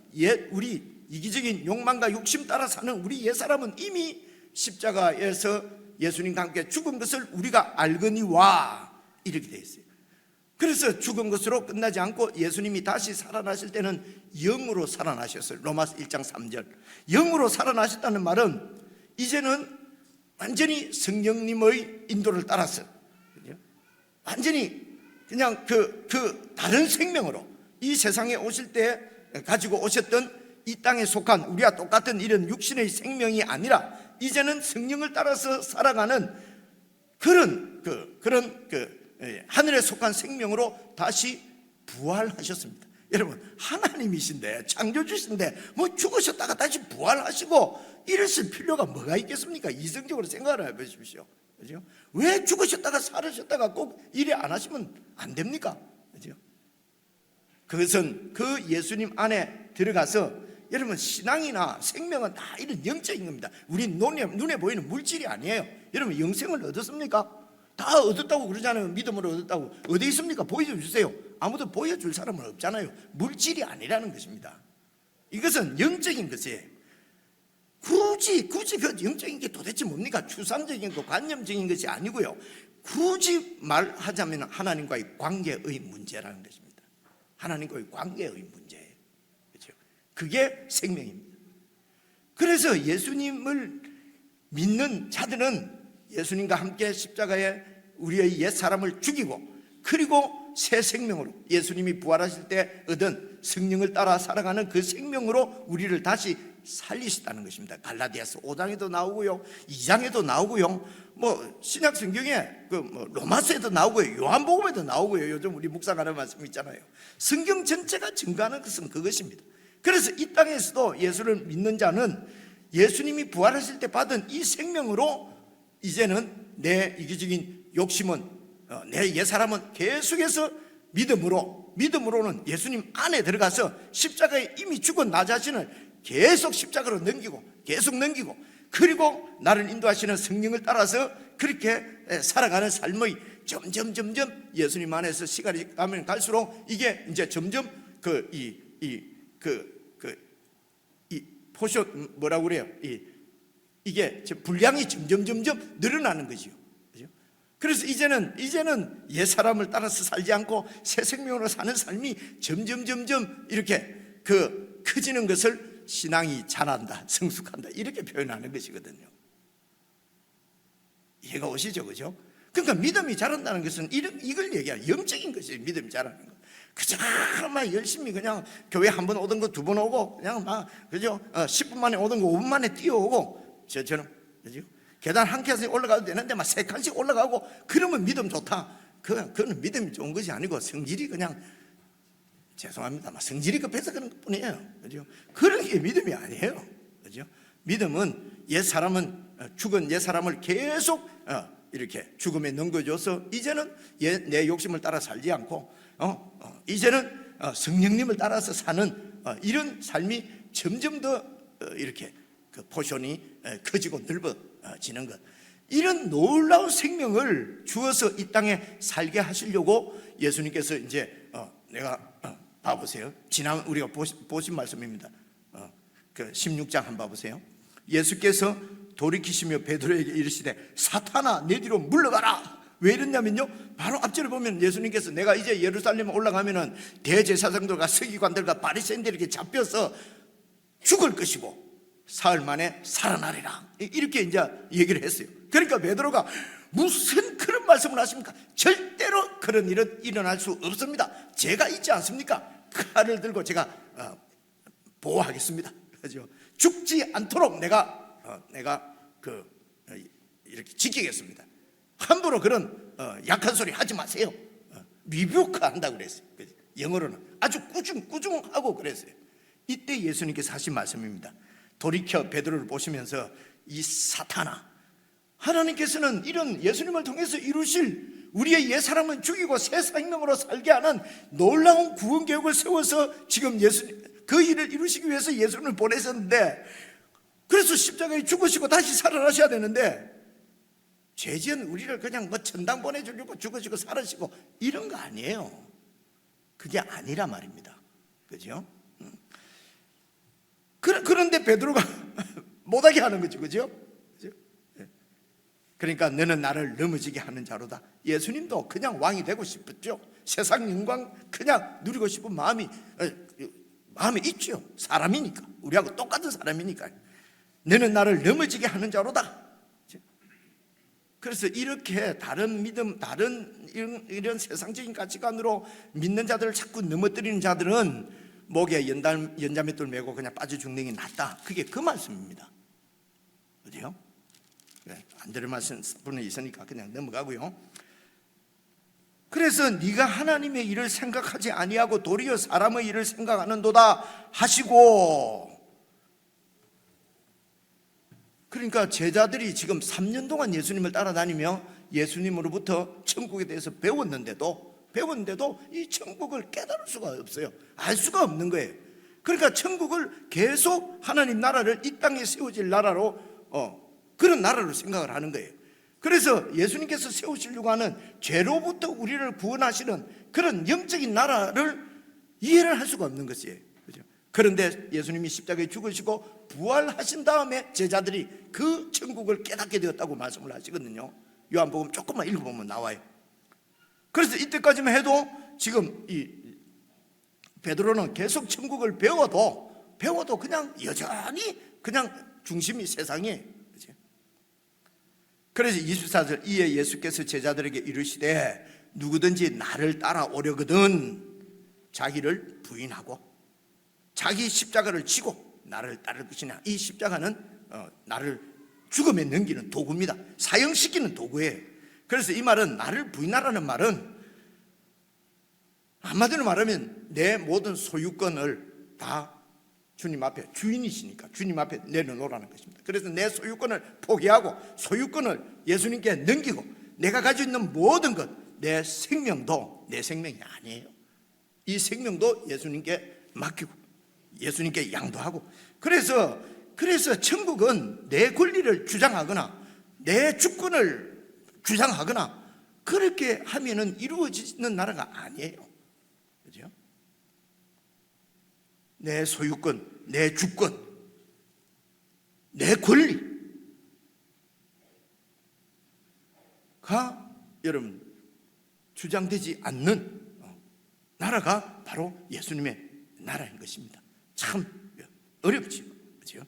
우리 이기적인 욕망과 욕심 따라 사는 우리 옛 사람은 이미 십자가에서 예수님과 함께 죽은 것을 우리가 알거니와 이렇게 되어 있어요. 그래서 죽은 것으로 끝나지 않고 예수님이 다시 살아나실 때는 영으로 살아나셨어요. 로마서 1장 3절. 영으로 살아나셨다는 말은 이제는 완전히 성령님의 인도를 따라서 완전히 그냥 그 다른 생명으로 이 세상에 오실 때 가지고 오셨던 이 땅에 속한 우리와 똑같은 이런 육신의 생명이 아니라 이제는 성령을 따라서 살아가는 그런 하늘에 속한 생명으로 다시 부활하셨습니다. 여러분, 하나님이신데, 창조주신데 죽으셨다가 다시 부활하시고 이랬을 필요가 뭐가 있겠습니까? 이성적으로 생각을 해보십시오. 그죠? 왜 죽으셨다가 살으셨다가 꼭 이래 안 하시면 안 됩니까? 그죠? 그것은 그 예수님 안에 들어가서 여러분, 신앙이나 생명은 다 이런 영적인 겁니다. 우리 눈에 보이는 물질이 아니에요. 여러분, 영생을 얻었습니까? 다 얻었다고 그러잖아요. 믿음으로 얻었다고. 어디 있습니까? 보여주세요. 아무도 보여줄 사람은 없잖아요. 물질이 아니라는 것입니다. 이것은 영적인 것이에요. 굳이 그 영적인 게 도대체 뭡니까? 추상적인 거, 관념적인 것이 아니고요, 굳이 말하자면 하나님과의 관계의 문제라는 것입니다. 하나님과의 관계의 문제예요. 그렇죠? 그게 생명입니다. 그래서 예수님을 믿는 자들은 예수님과 함께 십자가에 우리의 옛 사람을 죽이고, 그리고 새 생명으로 예수님이 부활하실 때 얻은 성령을 따라 살아가는 그 생명으로 우리를 다시 살리시다는 것입니다. 갈라디아서 5장에도 나오고요, 2장에도 나오고요, 신약 성경에 로마서에도 나오고요, 요한복음에도 나오고요. 요즘 우리 목사가 하는 말씀 있잖아요. 성경 전체가 증거하는 것은 그것입니다. 그래서 이 땅에서도 예수를 믿는 자는 예수님이 부활하실 때 받은 이 생명으로 이제는 내 이기적인 욕심은, 내 옛사람은 계속해서 믿음으로는 예수님 안에 들어가서 십자가에 이미 죽은 나 자신을 계속 십자가로 계속 넘기고, 그리고 나를 인도하시는 성령을 따라서 그렇게 살아가는 삶의 점점 예수님 안에서 시간이 가면 갈수록 이게 이제 점점 포션 뭐라고 그래요? 이게 분량이 점점 늘어나는 거지요. 그래서 이제는 옛 사람을 따라서 살지 않고 새 생명으로 사는 삶이 점점 이렇게 커지는 것을 신앙이 자란다, 성숙한다, 이렇게 표현하는 것이거든요. 이해가 오시죠? 그죠? 그러니까 믿음이 자란다는 것은 이걸 얘기하는, 영적인 것이에요. 믿음이 자라는 거. 그저 막 열심히 그냥 교회 한 번 오던 거 두 번 오고, 그냥 막 그죠? 10분 만에 오던 거 5분 만에 뛰어오고, 저처럼, 그죠? 계단 한 칸씩 올라가도 되는데 막 3칸씩 올라가고, 그러면 믿음 좋다. 그건 믿음이 좋은 것이 아니고 성질이 그냥, 죄송합니다, 성질이 급해서 그런 것 뿐이에요. 그죠? 그런 게 믿음이 아니에요. 그죠? 믿음은 죽은 옛 사람을 계속 이렇게 죽음에 넘겨줘서 이제는 내 욕심을 따라 살지 않고, 이제는 성령님을 따라서 사는 이런 삶이 점점 더 이렇게 그 포션이 커지고 넓어지는 것, 이런 놀라운 생명을 주어서 이 땅에 살게 하시려고 예수님께서 이제 내가 봐보세요. 지난 우리가 보신 말씀입니다. 그 16장 한번 봐보세요. 예수께서 돌이키시며 베드로에게 이르시되 사탄아 내 뒤로 물러가라. 왜 이랬냐면요, 바로 앞절에 보면 예수님께서 내가 이제 예루살렘에 올라가면은 대제사장들과 서기관들과 바리새인들에게 잡혀서 죽을 것이고 사흘 만에 살아나리라, 이렇게 이제 얘기를 했어요. 그러니까 베드로가 무슨 그런 말씀을 하십니까? 절대로 그런 일은 일어날 수 없습니다. 제가 있지 않습니까? 칼을 들고 제가 보호하겠습니다. 그죠? 죽지 않도록 내가 이렇게 지키겠습니다. 함부로 그런 약한 소리 하지 마세요. 리뷰크 한다고 그랬어요. 영어로는 아주 꾸중하고 그랬어요. 이때 예수님께서 하신 말씀입니다. 돌이켜 베드로를 보시면서 이 사탄아, 하나님께서는 이런 예수님을 통해서 이루실 우리의 옛사람은 죽이고 새 생명으로 살게 하는 놀라운 구원 계획을 세워서 지금 그 일을 이루시기 위해서 예수님을 보내셨는데, 그래서 십자가에 죽으시고 다시 살아나셔야 되는데, 죄지은 우리를 그냥 천당 보내주려고 죽으시고 살으시고 이런 거 아니에요. 그게 아니라 말입니다. 그죠? 그런데 베드로가 못하게 하는 거죠. 그죠? 그러니까 너는 나를 넘어지게 하는 자로다. 예수님도 그냥 왕이 되고 싶었죠. 세상 영광 그냥 누리고 싶은 마음이 있죠. 사람이니까, 우리하고 똑같은 사람이니까. 너는 나를 넘어지게 하는 자로다. 그래서 이렇게 다른 믿음, 다른 이런 세상적인 가치관으로 믿는 자들을 자꾸 넘어뜨리는 자들은 목에 연자맷돌 메고 그냥 빠져 죽는 게 낫다. 그게 그 말씀입니다. 어디요? 안 들을 분은 있으니까 그냥 넘어가고요. 그래서 네가 하나님의 일을 생각하지 아니하고 도리어 사람의 일을 생각하는도다 하시고, 그러니까 제자들이 지금 3년 동안 예수님을 따라다니며 예수님으로부터 천국에 대해서 배웠는데도 이 천국을 깨달을 수가 없어요. 알 수가 없는 거예요. 그러니까 천국을 계속 하나님 나라를 이 땅에 세워질 나라로 그런 나라로 생각을 하는 거예요. 그래서 예수님께서 세우시려고 하는 죄로부터 우리를 구원하시는 그런 영적인 나라를 이해를 할 수가 없는 것이에요. 그죠? 그런데 예수님이 십자가에 죽으시고 부활하신 다음에 제자들이 그 천국을 깨닫게 되었다고 말씀을 하시거든요. 요한복음 조금만 읽어보면 나와요. 그래서 이때까지만 해도 지금 이 베드로는 계속 천국을 배워도 그냥 여전히 그냥 중심이 세상이에요. 그죠? 그래서 24절 이에 예수께서 제자들에게 이르시되 누구든지 나를 따라오려거든 자기를 부인하고 자기 십자가를 지고 나를 따를 것이냐. 이 십자가는 나를 죽음에 넘기는 도구입니다. 사형시키는 도구예요. 그래서 이 말은 나를 부인하라는 말은 한마디로 말하면 내 모든 소유권을 다 주님 앞에, 주인이시니까 주님 앞에 내려놓으라는 것입니다. 그래서 내 소유권을 포기하고 소유권을 예수님께 넘기고 내가 가지고 있는 모든 것, 내 생명도 내 생명이 아니에요. 이 생명도 예수님께 맡기고 예수님께 양도하고, 그래서 천국은 내 권리를 주장하거나 내 주권을 주장하거나 그렇게 하면은 이루어지는 나라가 아니에요. 그죠? 내 소유권, 내 주권, 내 권리가 여러분 주장되지 않는 나라가 바로 예수님의 나라인 것입니다. 참 어렵지요. 그렇죠?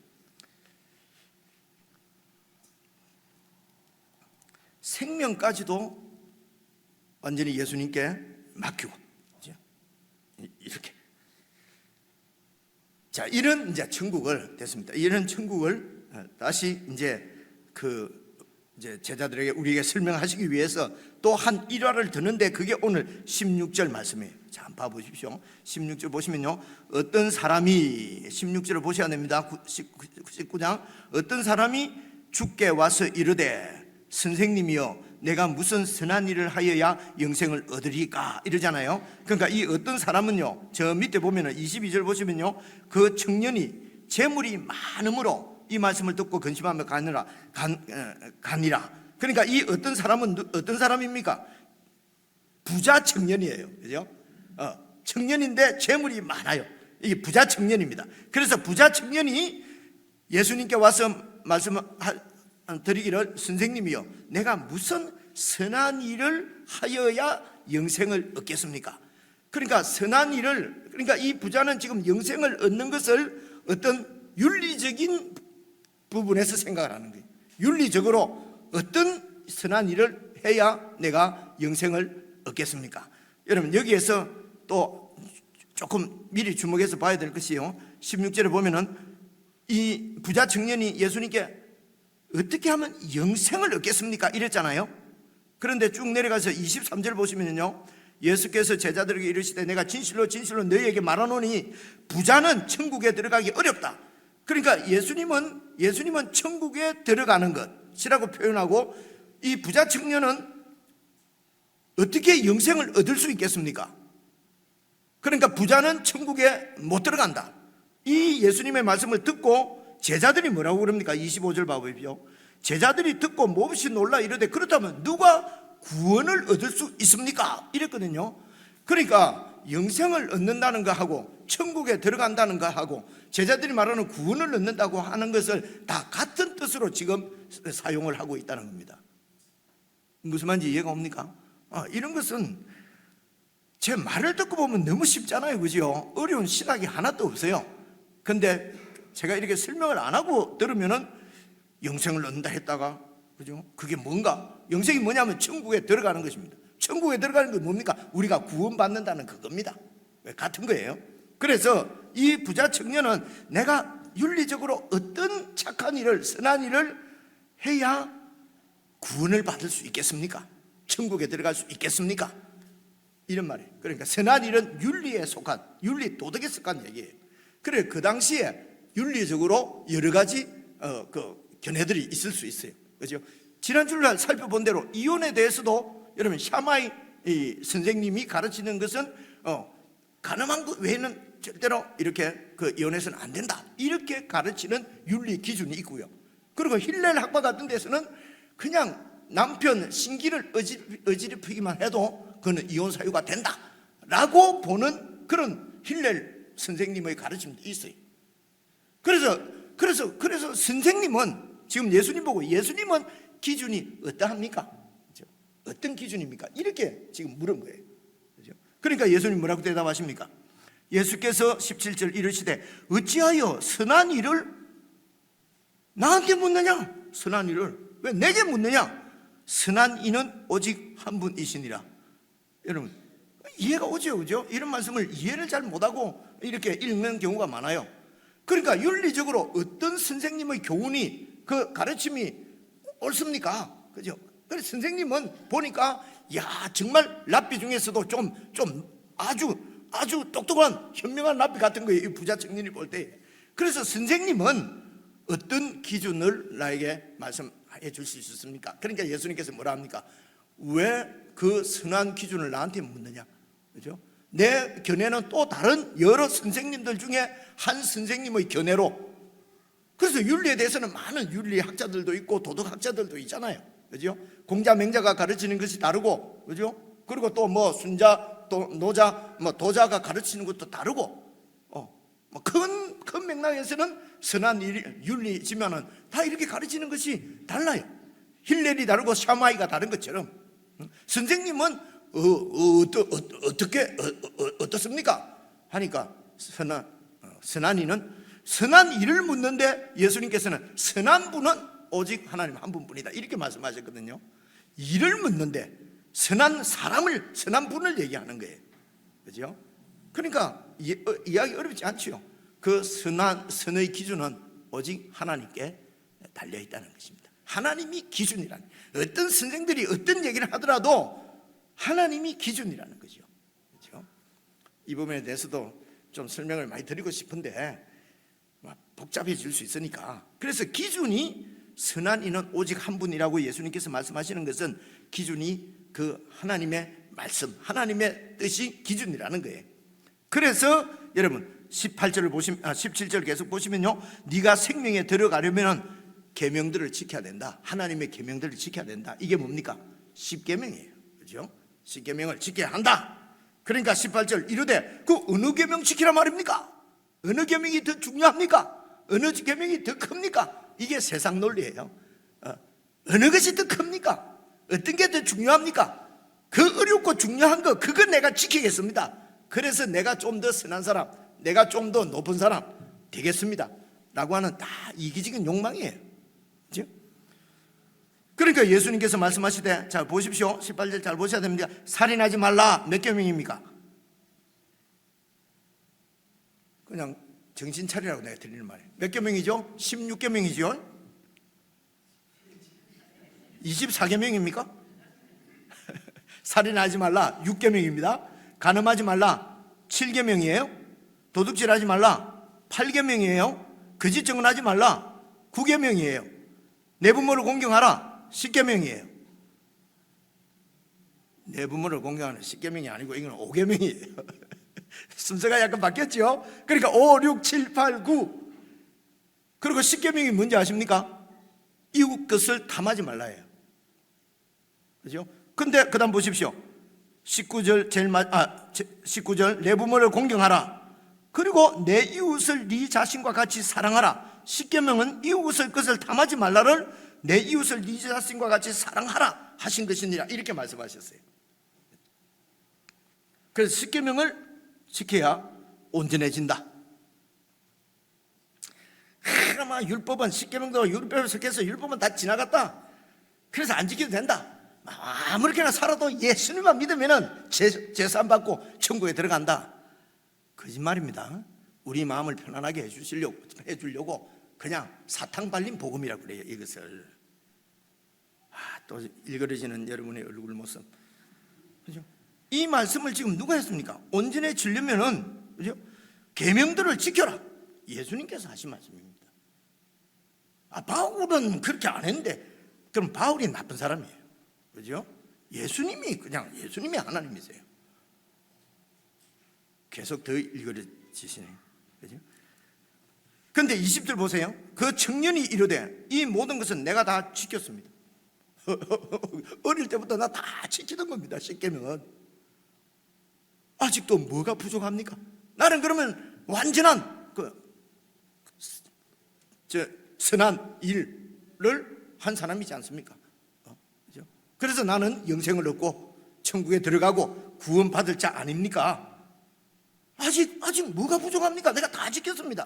생명까지도 완전히 예수님께 맡기고, 그렇죠? 이렇게. 자, 이런 이제 천국을 됐습니다. 이런 천국을 다시 이제 이제 제자들에게 우리에게 설명하시기 위해서 또 한 일화를 드는데 그게 오늘 16절 말씀이에요. 자, 한번 봐보십시오. 16절 보시면요, 어떤 사람이 16절을 보셔야 됩니다. 19장 어떤 사람이 주께 와서 이르되 선생님이여 내가 무슨 선한 일을 하여야 영생을 얻으리까 이러잖아요. 그러니까 이 어떤 사람은요, 저 밑에 보면은 22절 보시면요, 그 청년이 재물이 많음으로 이 말씀을 듣고 근심하며 가니라. 그러니까 이 어떤 사람은 어떤 사람입니까? 부자 청년이에요. 그죠? 청년인데 재물이 많아요. 이게 부자 청년입니다. 그래서 부자 청년이 예수님께 와서 말씀드리기를 선생님이요 내가 무슨 선한 일을 하여야 영생을 얻겠습니까? 그러니까 선한 일을, 그러니까 이 부자는 지금 영생을 얻는 것을 어떤 윤리적인 부분에서 생각을 하는 거예요. 윤리적으로 어떤 선한 일을 해야 내가 영생을 얻겠습니까? 여러분 여기에서 또 조금 미리 주목해서 봐야 될 것이요, 16절에 보면은 이 부자 청년이 예수님께 어떻게 하면 영생을 얻겠습니까? 이랬잖아요. 그런데 쭉 내려가서 23절 보시면요, 예수께서 제자들에게 이르시되 내가 진실로 진실로 너희에게 말하노니 부자는 천국에 들어가기 어렵다. 그러니까 예수님은 천국에 들어가는 것이라고 표현하고 이 부자 청년은 어떻게 영생을 얻을 수 있겠습니까? 그러니까 부자는 천국에 못 들어간다. 이 예수님의 말씀을 듣고 제자들이 뭐라고 그럽니까? 25절 봐보십시오. 제자들이 듣고 몹시 놀라 이르되 그렇다면 누가 구원을 얻을 수 있습니까? 이랬거든요. 그러니까 영생을 얻는다는 것하고 천국에 들어간다는 것하고 제자들이 말하는 구원을 얻는다고 하는 것을 다 같은 뜻으로 지금 사용을 하고 있다는 겁니다. 무슨 말인지 이해가 옵니까? 이런 것은 제 말을 듣고 보면 너무 쉽잖아요. 그죠? 어려운 신학이 하나도 없어요. 근데 제가 이렇게 설명을 안 하고 들으면은 영생을 얻는다 했다가, 그죠? 그게 뭔가? 영생이 뭐냐면 천국에 들어가는 것입니다. 천국에 들어가는 게 뭡니까? 우리가 구원받는다는 그겁니다. 같은 거예요. 그래서 이 부자 청년은 내가 윤리적으로 어떤 착한 일을, 선한 일을 해야 구원을 받을 수 있겠습니까? 천국에 들어갈 수 있겠습니까? 이런 말이에요. 그러니까 선한 일은 윤리에 속한, 윤리 도덕에 속한 얘기예요. 그래, 그 당시에 윤리적으로 여러 가지 견해들이 있을 수 있어요. 그죠? 지난 주일날 살펴본 대로 이혼에 대해서도 여러분 샤마이 선생님이 가르치는 것은 가늠한 것 외에는 절대로 이렇게 이혼해서는 안 된다, 이렇게 가르치는 윤리 기준이 있고요. 그리고 힐렐 학파 같은 데서는 그냥 남편 신기를 어지럽히기만 해도 그는 이혼 사유가 된다라고 보는 그런 힐렐 선생님의 가르침도 있어요. 그래서 선생님은 지금 예수님 보고, 예수님은 기준이 어떠합니까? 그렇죠? 어떤 기준입니까? 이렇게 지금 물은 거예요. 그렇죠? 그러니까 예수님 뭐라고 대답하십니까? 예수께서 17절 이르시되 어찌하여 선한 일을 나한테 묻느냐? 선한 일을 왜 내게 묻느냐? 선한 이는 오직 한 분이시니라. 여러분 이해가 오죠, 그죠? 이런 말씀을 이해를 잘 못하고 이렇게 읽는 경우가 많아요. 그러니까 윤리적으로 어떤 선생님의 교훈이, 그 가르침이 옳습니까? 그죠? 그래서 선생님은 보니까 야, 정말 랍비 중에서도 좀 아주 똑똑한 현명한 랍비 같은 거예요, 이 부자 청년이 볼 때. 그래서 선생님은 어떤 기준을 나에게 말씀해 줄 수 있었습니까? 그러니까 예수님께서 뭐라 합니까? 왜 그 선한 기준을 나한테 묻느냐? 그죠? 내 견해는 또 다른 여러 선생님들 중에 한 선생님의 견해로. 그래서 윤리에 대해서는 많은 윤리학자들도 있고 도덕학자들도 있잖아요, 그죠? 공자 맹자가 가르치는 것이 다르고, 그죠? 그리고 또 뭐 순자, 또 노자, 뭐 도자가 가르치는 것도 다르고, 큰 맥락에서는 선한 윤리지만은 다 이렇게 가르치는 것이 달라요. 힐렐이 다르고 샤마이가 다른 것처럼 선생님은 어떻습니까? 하니까 선한 이는 선한 일을 묻는데 예수님께서는 선한 분은 오직 하나님 한 분뿐이다, 이렇게 말씀하셨거든요. 일을 묻는데 선한 사람을, 선한 분을 얘기하는 거예요, 그죠? 그러니까 이야기 어렵지 않죠. 그 선의 기준은 오직 하나님께 달려있다는 것입니다. 하나님이 기준이라는, 어떤 선생들이 어떤 얘기를 하더라도 하나님이 기준이라는 거죠, 그렇죠? 이 부분에 대해서도 좀 설명을 많이 드리고 싶은데 복잡해질 수 있으니까. 그래서 기준이 선한 이는 오직 한 분이라고 예수님께서 말씀하시는 것은 기준이 그 하나님의 말씀, 하나님의 뜻이 기준이라는 거예요. 그래서 여러분 17절 계속 보시면요, 네가 생명에 들어가려면 계명들을 지켜야 된다. 하나님의 계명들을 지켜야 된다. 이게 뭡니까? 10계명이에요, 그렇죠? 10계명을 지켜야 한다. 그러니까 18절 이르되 그 어느 계명 지키라 말입니까? 어느 계명이 더 중요합니까? 어느 계명이 더 큽니까? 이게 세상 논리예요. 어느 것이 더 큽니까? 어떤 게 더 중요합니까? 그 어렵고 중요한 거, 그거 내가 지키겠습니다. 그래서 내가 좀 더 선한 사람, 내가 좀 더 높은 사람 되겠습니다 라고 하는 다 이기적인 욕망이에요, 그렇죠? 그러니까 예수님께서 말씀하시되, 자 보십시오, 18절 잘 보셔야 됩니다. 살인하지 말라 몇 계명입니까? 그냥 정신 차리라고 내가 드리는 말이에요. 몇 계명이죠? 16계명이죠? 24계명입니까? 살인하지 말라 6계명입니다. 간음하지 말라 7계명이에요. 도둑질하지 말라 8계명이에요. 거짓 증언하지 말라 9계명이에요. 내 부모를 공경하라 10계명이에요. 내 부모를 공경하는 10계명이 아니고 이건 5계명이에요. 순서가 약간 바뀌었죠. 그러니까 5, 6, 7, 8, 9. 그리고 10계명이 뭔지 아십니까? 이웃 것을 탐하지 말라예요, 그죠? 근데 그 다음 보십시오. 19절 19절 내 부모를 공경하라. 그리고 내 이웃을 네 자신과 같이 사랑하라. 10계명은 이웃의 것을 탐하지 말라를 내 이웃을 네 자신과 같이 사랑하라 하신 것이니라, 이렇게 말씀하셨어요. 그래서 10계명을 지켜야 온전해진다. 아마 율법은 10계명도 율법에 속해서 율법은 다 지나갔다, 그래서 안 지켜도 된다, 아무렇게나 살아도 예수님만 믿으면 제사 받고 천국에 들어간다. 거짓말입니다. 우리 마음을 편안하게 해주려고 그냥 사탕 발린 복음이라고 그래요, 이것을. 또 일그러지는 여러분의 얼굴 모습, 그죠? 이 말씀을 지금 누가 했습니까? 온전해지려면은, 그죠? 계명들을 지켜라, 예수님께서 하신 말씀입니다. 바울은 그렇게 안 했는데 그럼 바울이 나쁜 사람이에요, 그죠? 예수님이 하나님이세요. 계속 더 일그러지시네요. 그죠? 그런데 20절 보세요. 그 청년이 이르되 이 모든 것은 내가 다 지켰습니다. 어릴 때부터 나 다 지키던 겁니다. 10계명은. 아직도 뭐가 부족합니까? 나는 그러면 완전한 선한 일을 한 사람이지 않습니까? 그죠? 그래서 나는 영생을 얻고 천국에 들어가고 구원받을 자 아닙니까? 아직 뭐가 부족합니까? 내가 다 지켰습니다.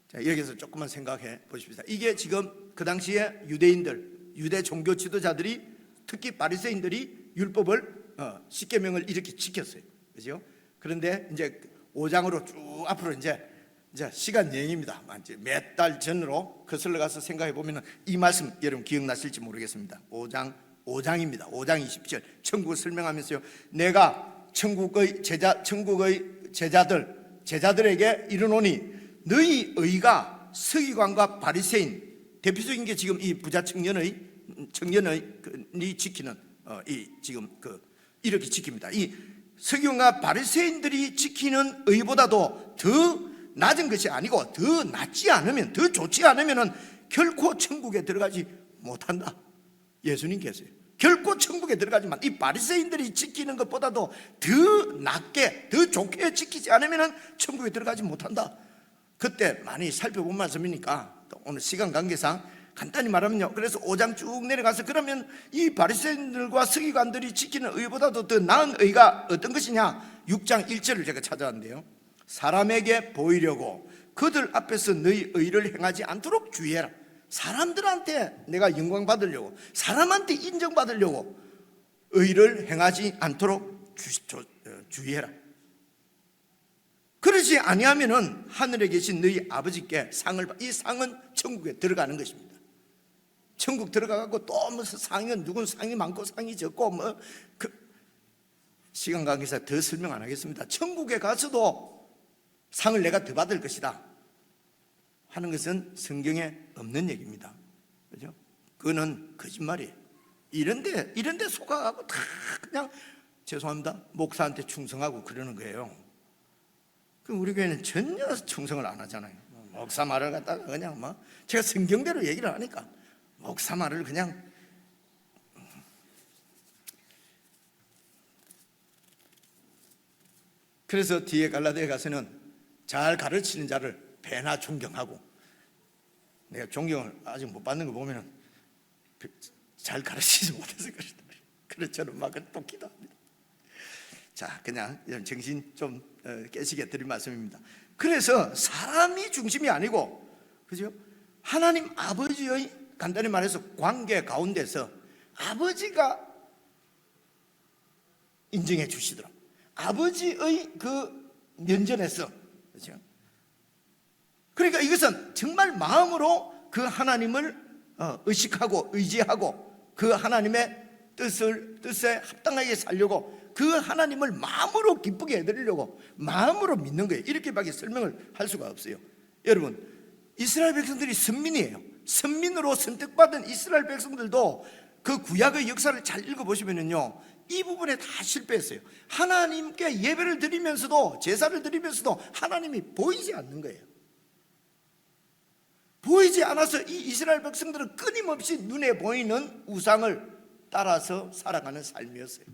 자, 여기서 조금만 생각해 보십시다. 이게 지금 그 당시에 유대인들, 유대 종교 지도자들이, 특히 바리새인들이 율법을 10계명을 이렇게 지켰어요. 그죠? 그런데 이제 5장으로 쭉 앞으로 이제 시간 여행입니다. 몇 달 전으로 거슬러 가서 생각해 보면 이 말씀 여러분 기억나실지 모르겠습니다. 5장입니다. 5장 20절 천국을 설명하면서요. 내가 천국의 제자들에게 이르노니 너희 의가 서기관과 바리새인, 대표적인 게 지금 이 부자 청년이 지키는 지금 이렇게 지킵니다. 이 서기관과 바리새인들이 지키는 의보다도 더 낮은 것이 아니고 더 낫지 않으면, 더 좋지 않으면은 결코 천국에 들어가지 못한다. 예수님께서요. 결코 천국에 들어가지만 이 바리새인들이 지키는 것보다도 더 낫게, 더 좋게 지키지 않으면은 천국에 들어가지 못한다. 그때 많이 살펴본 말씀이니까 오늘 시간 관계상 간단히 말하면요. 그래서 5장 쭉 내려가서 그러면 이 바리새인들과 서기관들이 지키는 의보다도 더 나은 의가 어떤 것이냐? 6장 1절을 제가 찾아왔는데요. 사람에게 보이려고 그들 앞에서 너희 의를 행하지 않도록 주의해라. 사람들한테 내가 영광 받으려고, 사람한테 인정받으려고 의를 행하지 않도록 주의해라. 그러지 아니하면은 하늘에 계신 너희 아버지께 이 상은 천국에 들어가는 것입니다. 천국 들어가고 또 무슨 상은, 누군 상이 많고 상이 적고 시간 관계상 더 설명 안 하겠습니다. 천국에 가서도 상을 내가 더 받을 것이다 하는 것은 성경에 없는 얘기입니다. 그죠? 그거는 거짓말이에요. 이런데 속아가고 다 그냥 죄송합니다. 목사한테 충성하고 그러는 거예요. 그럼 우리 교회는 전혀 충성을 안 하잖아요. 목사 말을 갖다가 그냥 제가 성경대로 얘기를 하니까 목사 말을 그냥 그래서 뒤에 갈라디아에 가서는 잘 가르치는 자를 배나 존경하고, 내가 존경을 아직 못 받는 거 보면은 잘 가르치지 못해서 그렇다. 그렇죠. 막 또 기도합니다. 자, 그냥 정신 좀 깨시게 드릴 말씀입니다. 그래서 사람이 중심이 아니고, 그죠? 하나님 아버지의, 간단히 말해서 관계 가운데서 아버지가 인정해 주시더라. 아버지의 그 면전에서, 그죠? 그러니까 이것은 정말 마음으로 그 하나님을 의식하고 의지하고 그 하나님의 뜻에 합당하게 살려고, 그 하나님을 마음으로 기쁘게 해드리려고 마음으로 믿는 거예요. 이렇게밖에 설명을 할 수가 없어요. 여러분, 이스라엘 백성들이 선민이에요. 선민으로 선택받은 이스라엘 백성들도 그 구약의 역사를 잘 읽어보시면요, 이 부분에 다 실패했어요. 하나님께 예배를 드리면서도, 제사를 드리면서도 하나님이 보이지 않는 거예요. 보이지 않아서 이 이스라엘 백성들은 끊임없이 눈에 보이는 우상을 따라서 살아가는 삶이었어요.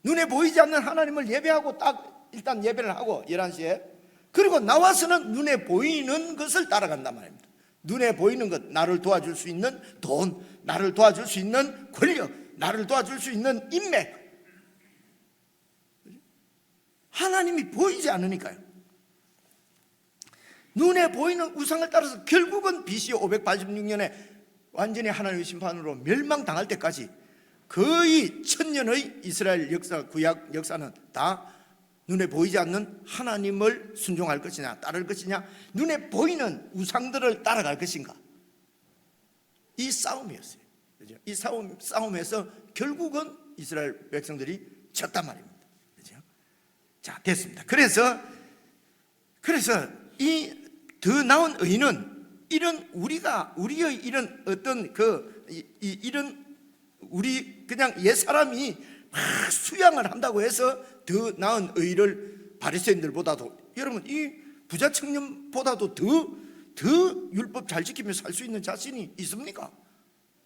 눈에 보이지 않는 하나님을 예배하고 딱 일단 예배를 하고 11시에, 그리고 나와서는 눈에 보이는 것을 따라간단 말입니다. 눈에 보이는 것, 나를 도와줄 수 있는 돈, 나를 도와줄 수 있는 권력, 나를 도와줄 수 있는 인맥. 하나님이 보이지 않으니까요. 눈에 보이는 우상을 따라서 결국은 BC 586년에 완전히 하나님의 심판으로 멸망당할 때까지 거의 1000년의 이스라엘 역사, 구약 역사는 다 눈에 보이지 않는 하나님을 순종할 것이냐, 따를 것이냐, 눈에 보이는 우상들을 따라갈 것인가, 이 싸움이었어요. 그죠? 이 싸움에서 결국은 이스라엘 백성들이 졌단 말입니다. 그죠? 자, 됐습니다. 그래서 이 더 나은 의는 이런 우리의 이런 어떤 이런 우리 그냥 옛 사람이 막 수양을 한다고 해서 더 나은 의를 바리새인들보다도, 여러분 이 부자 청년보다도 더 율법 잘 지키며 살 수 있는 자신이 있습니까?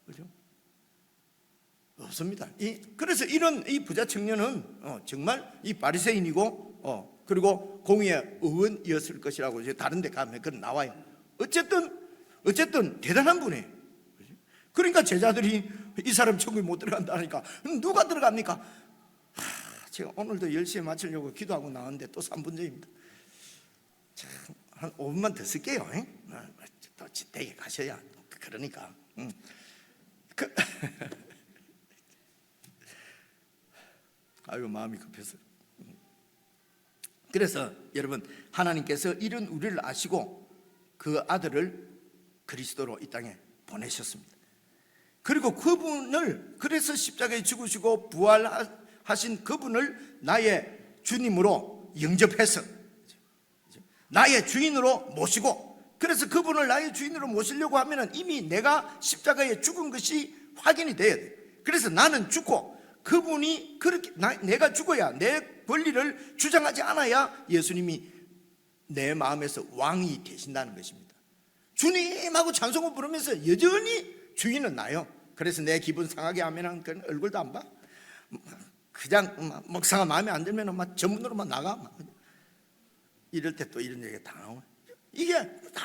그죠? 없습니다. 그래서 이런 이 부자 청년은 정말 이 바리새인이고 그리고 공의의 의원이었을 것이라고 이제 다른 데 가면 그건 나와요. 어쨌든 대단한 분이에요. 그러니까 제자들이 이 사람 천국에 못 들어간다니까 누가 들어갑니까? 제가 오늘도 10시에 마치려고 기도하고 나왔는데 또 3분 전입니다. 한 5분만 더 쓸게요. 또 댁에 가셔야 그러니까. 아이고 마음이 급해서. 그래서 여러분, 하나님께서 이런 우리를 아시고 그 아들을 그리스도로 이 땅에 보내셨습니다. 그리고 그분을, 그래서 십자가에 죽으시고 부활하신 그분을 나의 주님으로 영접해서 나의 주인으로 모시고, 그래서 그분을 나의 주인으로 모시려고 하면 이미 내가 십자가에 죽은 것이 확인이 돼야 돼. 그래서 나는 죽고 그분이 그렇게 내가 죽어야, 내 권리를 주장하지 않아야 예수님이 내 마음에서 왕이 되신다는 것입니다. 주님하고 찬송을 부르면서 여전히 주인은 나요. 그래서 내 기분 상하게 하면 그런 얼굴도 안 봐. 그냥 목사가 마음에 안 들면 막 전문으로만 나가. 이럴 때 또 이런 얘기가 다 나와요. 이게 다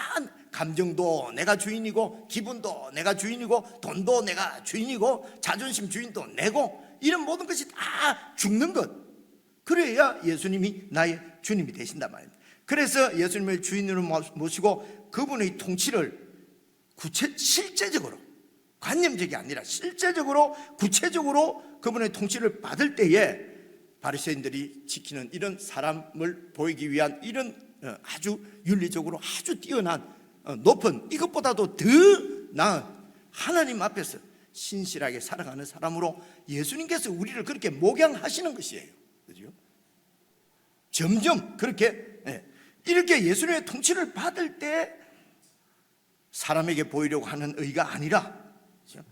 감정도 내가 주인이고, 기분도 내가 주인이고, 돈도 내가 주인이고, 자존심 주인도 내고, 이런 모든 것이 다 죽는 것. 그래야 예수님이 나의 주님이 되신단 말입니다. 그래서 예수님을 주인으로 모시고 그분의 통치를 실제적으로, 관념적이 아니라 실제적으로 구체적으로 그분의 통치를 받을 때에 바리새인들이 지키는 이런 사람을 보이기 위한 이런 아주 윤리적으로 아주 뛰어난 높은, 이것보다도 더 나은 하나님 앞에서 신실하게 살아가는 사람으로 예수님께서 우리를 그렇게 목양하시는 것이에요. 그죠? 점점 그렇게 이렇게 예수님의 통치를 받을 때 사람에게 보이려고 하는 의가 아니라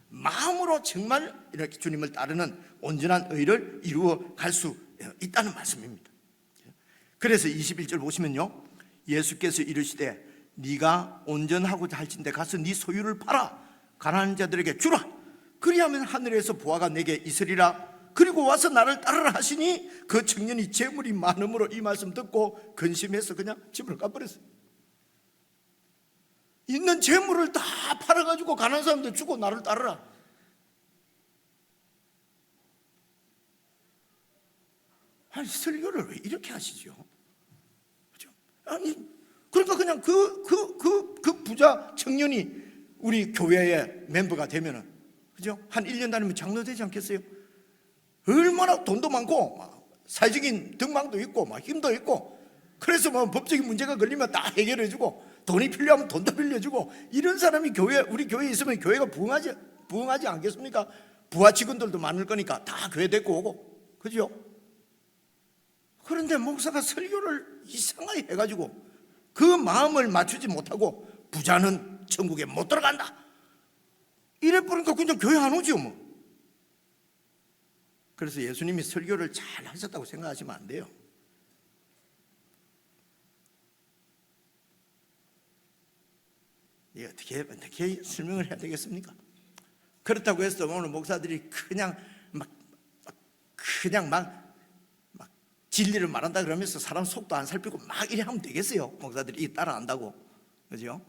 마음으로 정말 이렇게 주님을 따르는 온전한 의를 이루어 갈 수 있다는 말씀입니다. 그래서 21절 보시면요, 예수께서 이르시되 네가 온전하고자 할진대 가서 네 소유를 팔아 가난한 자들에게 주라. 그리하면 하늘에서 보화가 내게 있으리라. 그리고 와서 나를 따르라 하시니 그 청년이 재물이 많음으로 이 말씀 듣고 근심해서 그냥 집을 가버렸어요. 있는 재물을 다 팔아가지고 가난한 사람들 주고 나를 따르라. 아니, 설교를 왜 이렇게 하시죠? 그렇죠? 아니, 그러니까 그냥 그 부자 청년이 우리 교회의 멤버가 되면은, 그죠? 한 1년 다니면 장로 되지 않겠어요? 얼마나 돈도 많고 사회적인 덕망도 있고 힘도 있고, 그래서 법적인 문제가 걸리면 다 해결해주고, 돈이 필요하면 돈도 빌려주고, 이런 사람이 우리 교회에 있으면 교회가 부흥하지 않겠습니까? 부하 직원들도 많을 거니까 다 교회 데리고 오고, 그죠? 그런데 목사가 설교를 이상하게 해가지고 그 마음을 맞추지 못하고 부자는 천국에 못 들어간다 이래 버리니까 그냥 교회 안 오죠 뭐. 그래서 예수님이 설교를 잘 하셨다고 생각하시면 안 돼요. 이게 어떻게 설명을 해야 되겠습니까? 그렇다고 해서 오늘 목사들이 그냥 막 진리를 말한다 그러면서 사람 속도 안 살피고 막 이래 하면 되겠어요? 목사들이 이 따라한다고, 그죠?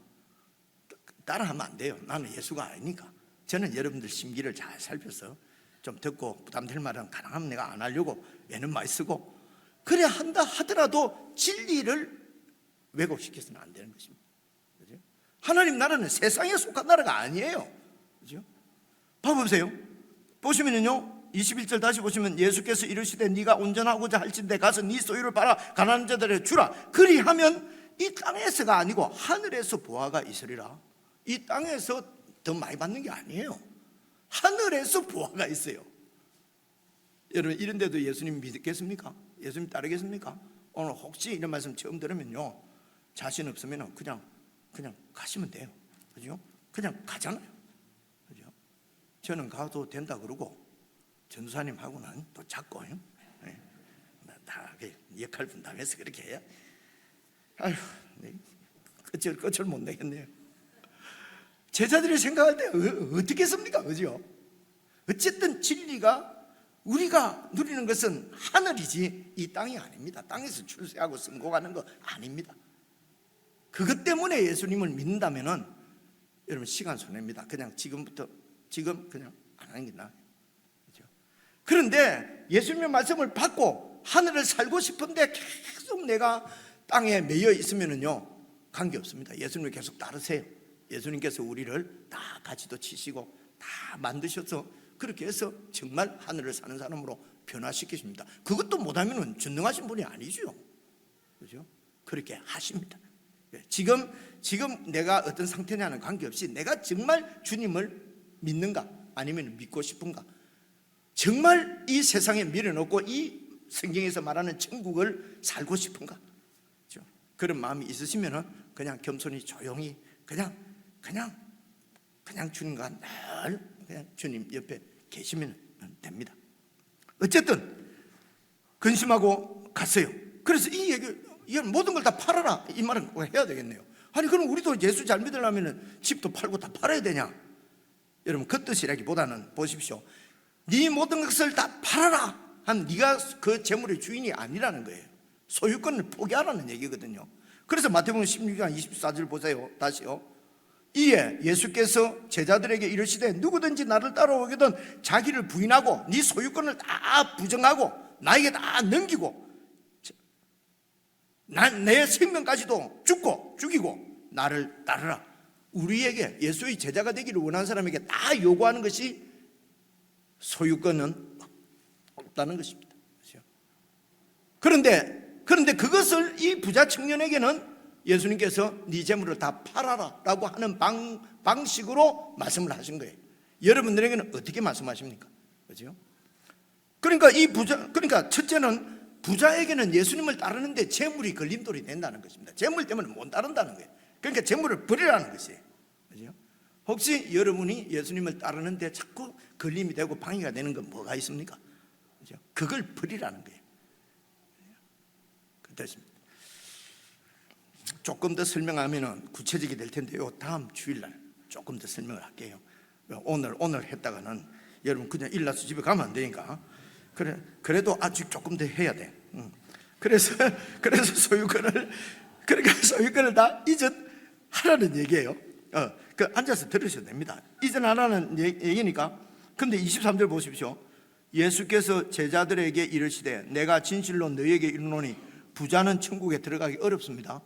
따라하면 안 돼요. 나는 예수가 아니니까. 저는 여러분들 심기를 잘 살펴서 좀 듣고 부담될 말은 가능하면 내가 안 하려고 애는 많이 쓰고, 그래 한다 하더라도 진리를 왜곡시켜서는 안 되는 것입니다. 그죠? 하나님 나라는 세상에 속한 나라가 아니에요. 그죠? 봐보세요. 보시면요, 21절 다시 보시면 예수께서 이르시되 네가 온전하고자 할진대 가서 네 소유를 팔아 가난한 자들에게 주라. 그리하면 이 땅에서가 아니고 하늘에서 보화가 있으리라. 이 땅에서 더 많이 받는 게 아니에요. 하늘에서 보화가 있어요. 여러분, 이런데도 예수님 믿겠습니까? 예수님 따르겠습니까? 오늘 혹시 이런 말씀 처음 들으면요, 자신 없으면 그냥 가시면 돼요. 그죠? 그냥 가잖아요. 그죠? 저는 가도 된다 그러고 전도사님하고는 또 작고 다 역할 분담해서 그렇게 해야. 아휴, 끝을 못 내겠네요. 제자들이 생각할 때 어떻게 했습니까? 그죠? 어쨌든 진리가 우리가 누리는 것은 하늘이지 이 땅이 아닙니다. 땅에서 출세하고 성공하는 거 아닙니다. 그것 때문에 예수님을 믿는다면은 여러분 시간 손해입니다. 그냥 지금 그냥 안 하는 게 나아요. 그렇죠? 그런데 예수님의 말씀을 받고 하늘을 살고 싶은데 계속 내가 땅에 매여 있으면은요 관계 없습니다. 예수님을 계속 따르세요. 예수님께서 우리를 다 가지도 치시고 다 만드셔서 그렇게 해서 정말 하늘을 사는 사람으로 변화시키십니다. 그것도 못하면 전능하신 분이 아니죠. 그렇죠? 그렇게 하십니다. 지금 내가 어떤 상태냐는 관계없이 내가 정말 주님을 믿는가 아니면 믿고 싶은가, 정말 이 세상에 미련없고 이 성경에서 말하는 천국을 살고 싶은가, 그렇죠? 그런 마음이 있으시면은 그냥 겸손히 조용히 그냥 주님과 늘 그냥 주님 옆에 계시면 됩니다. 어쨌든 근심하고 갔어요. 그래서 이 모든 걸 다 팔아라 이 말은 해야 되겠네요. 아니 그럼 우리도 예수 잘 믿으려면 집도 팔고 다 팔아야 되냐? 여러분 그 뜻이라기보다는 보십시오. 네 모든 것을 다 팔아라 한 네가 그 재물의 주인이 아니라는 거예요. 소유권을 포기하라는 얘기거든요. 그래서 마태복음 16장 24절 보세요. 다시요. 이에 예수께서 제자들에게 이르시되 누구든지 나를 따라오거든 자기를 부인하고 네 소유권을 다 부정하고 나에게 다 넘기고 내 생명까지도 죽이고 나를 따르라. 우리에게 예수의 제자가 되기를 원하는 사람에게 다 요구하는 것이 소유권은 없다는 것입니다. 그런데 그것을 이 부자 청년에게는 예수님께서 네 재물을 다 팔아라 라고 하는 방식으로 말씀을 하신 거예요. 여러분들에게는 어떻게 말씀하십니까? 그렇죠? 그러니까 첫째는 부자에게는 예수님을 따르는데 재물이 걸림돌이 된다는 것입니다. 재물 때문에 못 따른다는 거예요. 그러니까 재물을 버리라는 것이에요. 그렇죠? 혹시 여러분이 예수님을 따르는데 자꾸 걸림이 되고 방해가 되는 건 뭐가 있습니까? 그렇죠? 그걸 버리라는 거예요. 그 뜻입니다. 조금 더 설명하면 구체적이 될 텐데요. 다음 주일날 조금 더 설명을 할게요. 오늘 했다가는 여러분 그냥 일나서 집에 가면 안 되니까. 그래도 아직 조금 더 해야 돼. 그래서 소유권을 다 이전하라는 얘기예요. 앉아서 들으셔도 됩니다. 이전하라는 얘기니까. 근데 23절 보십시오. 예수께서 제자들에게 이르시되 내가 진실로 너희에게 이르노니 부자는 천국에 들어가기 어렵습니다.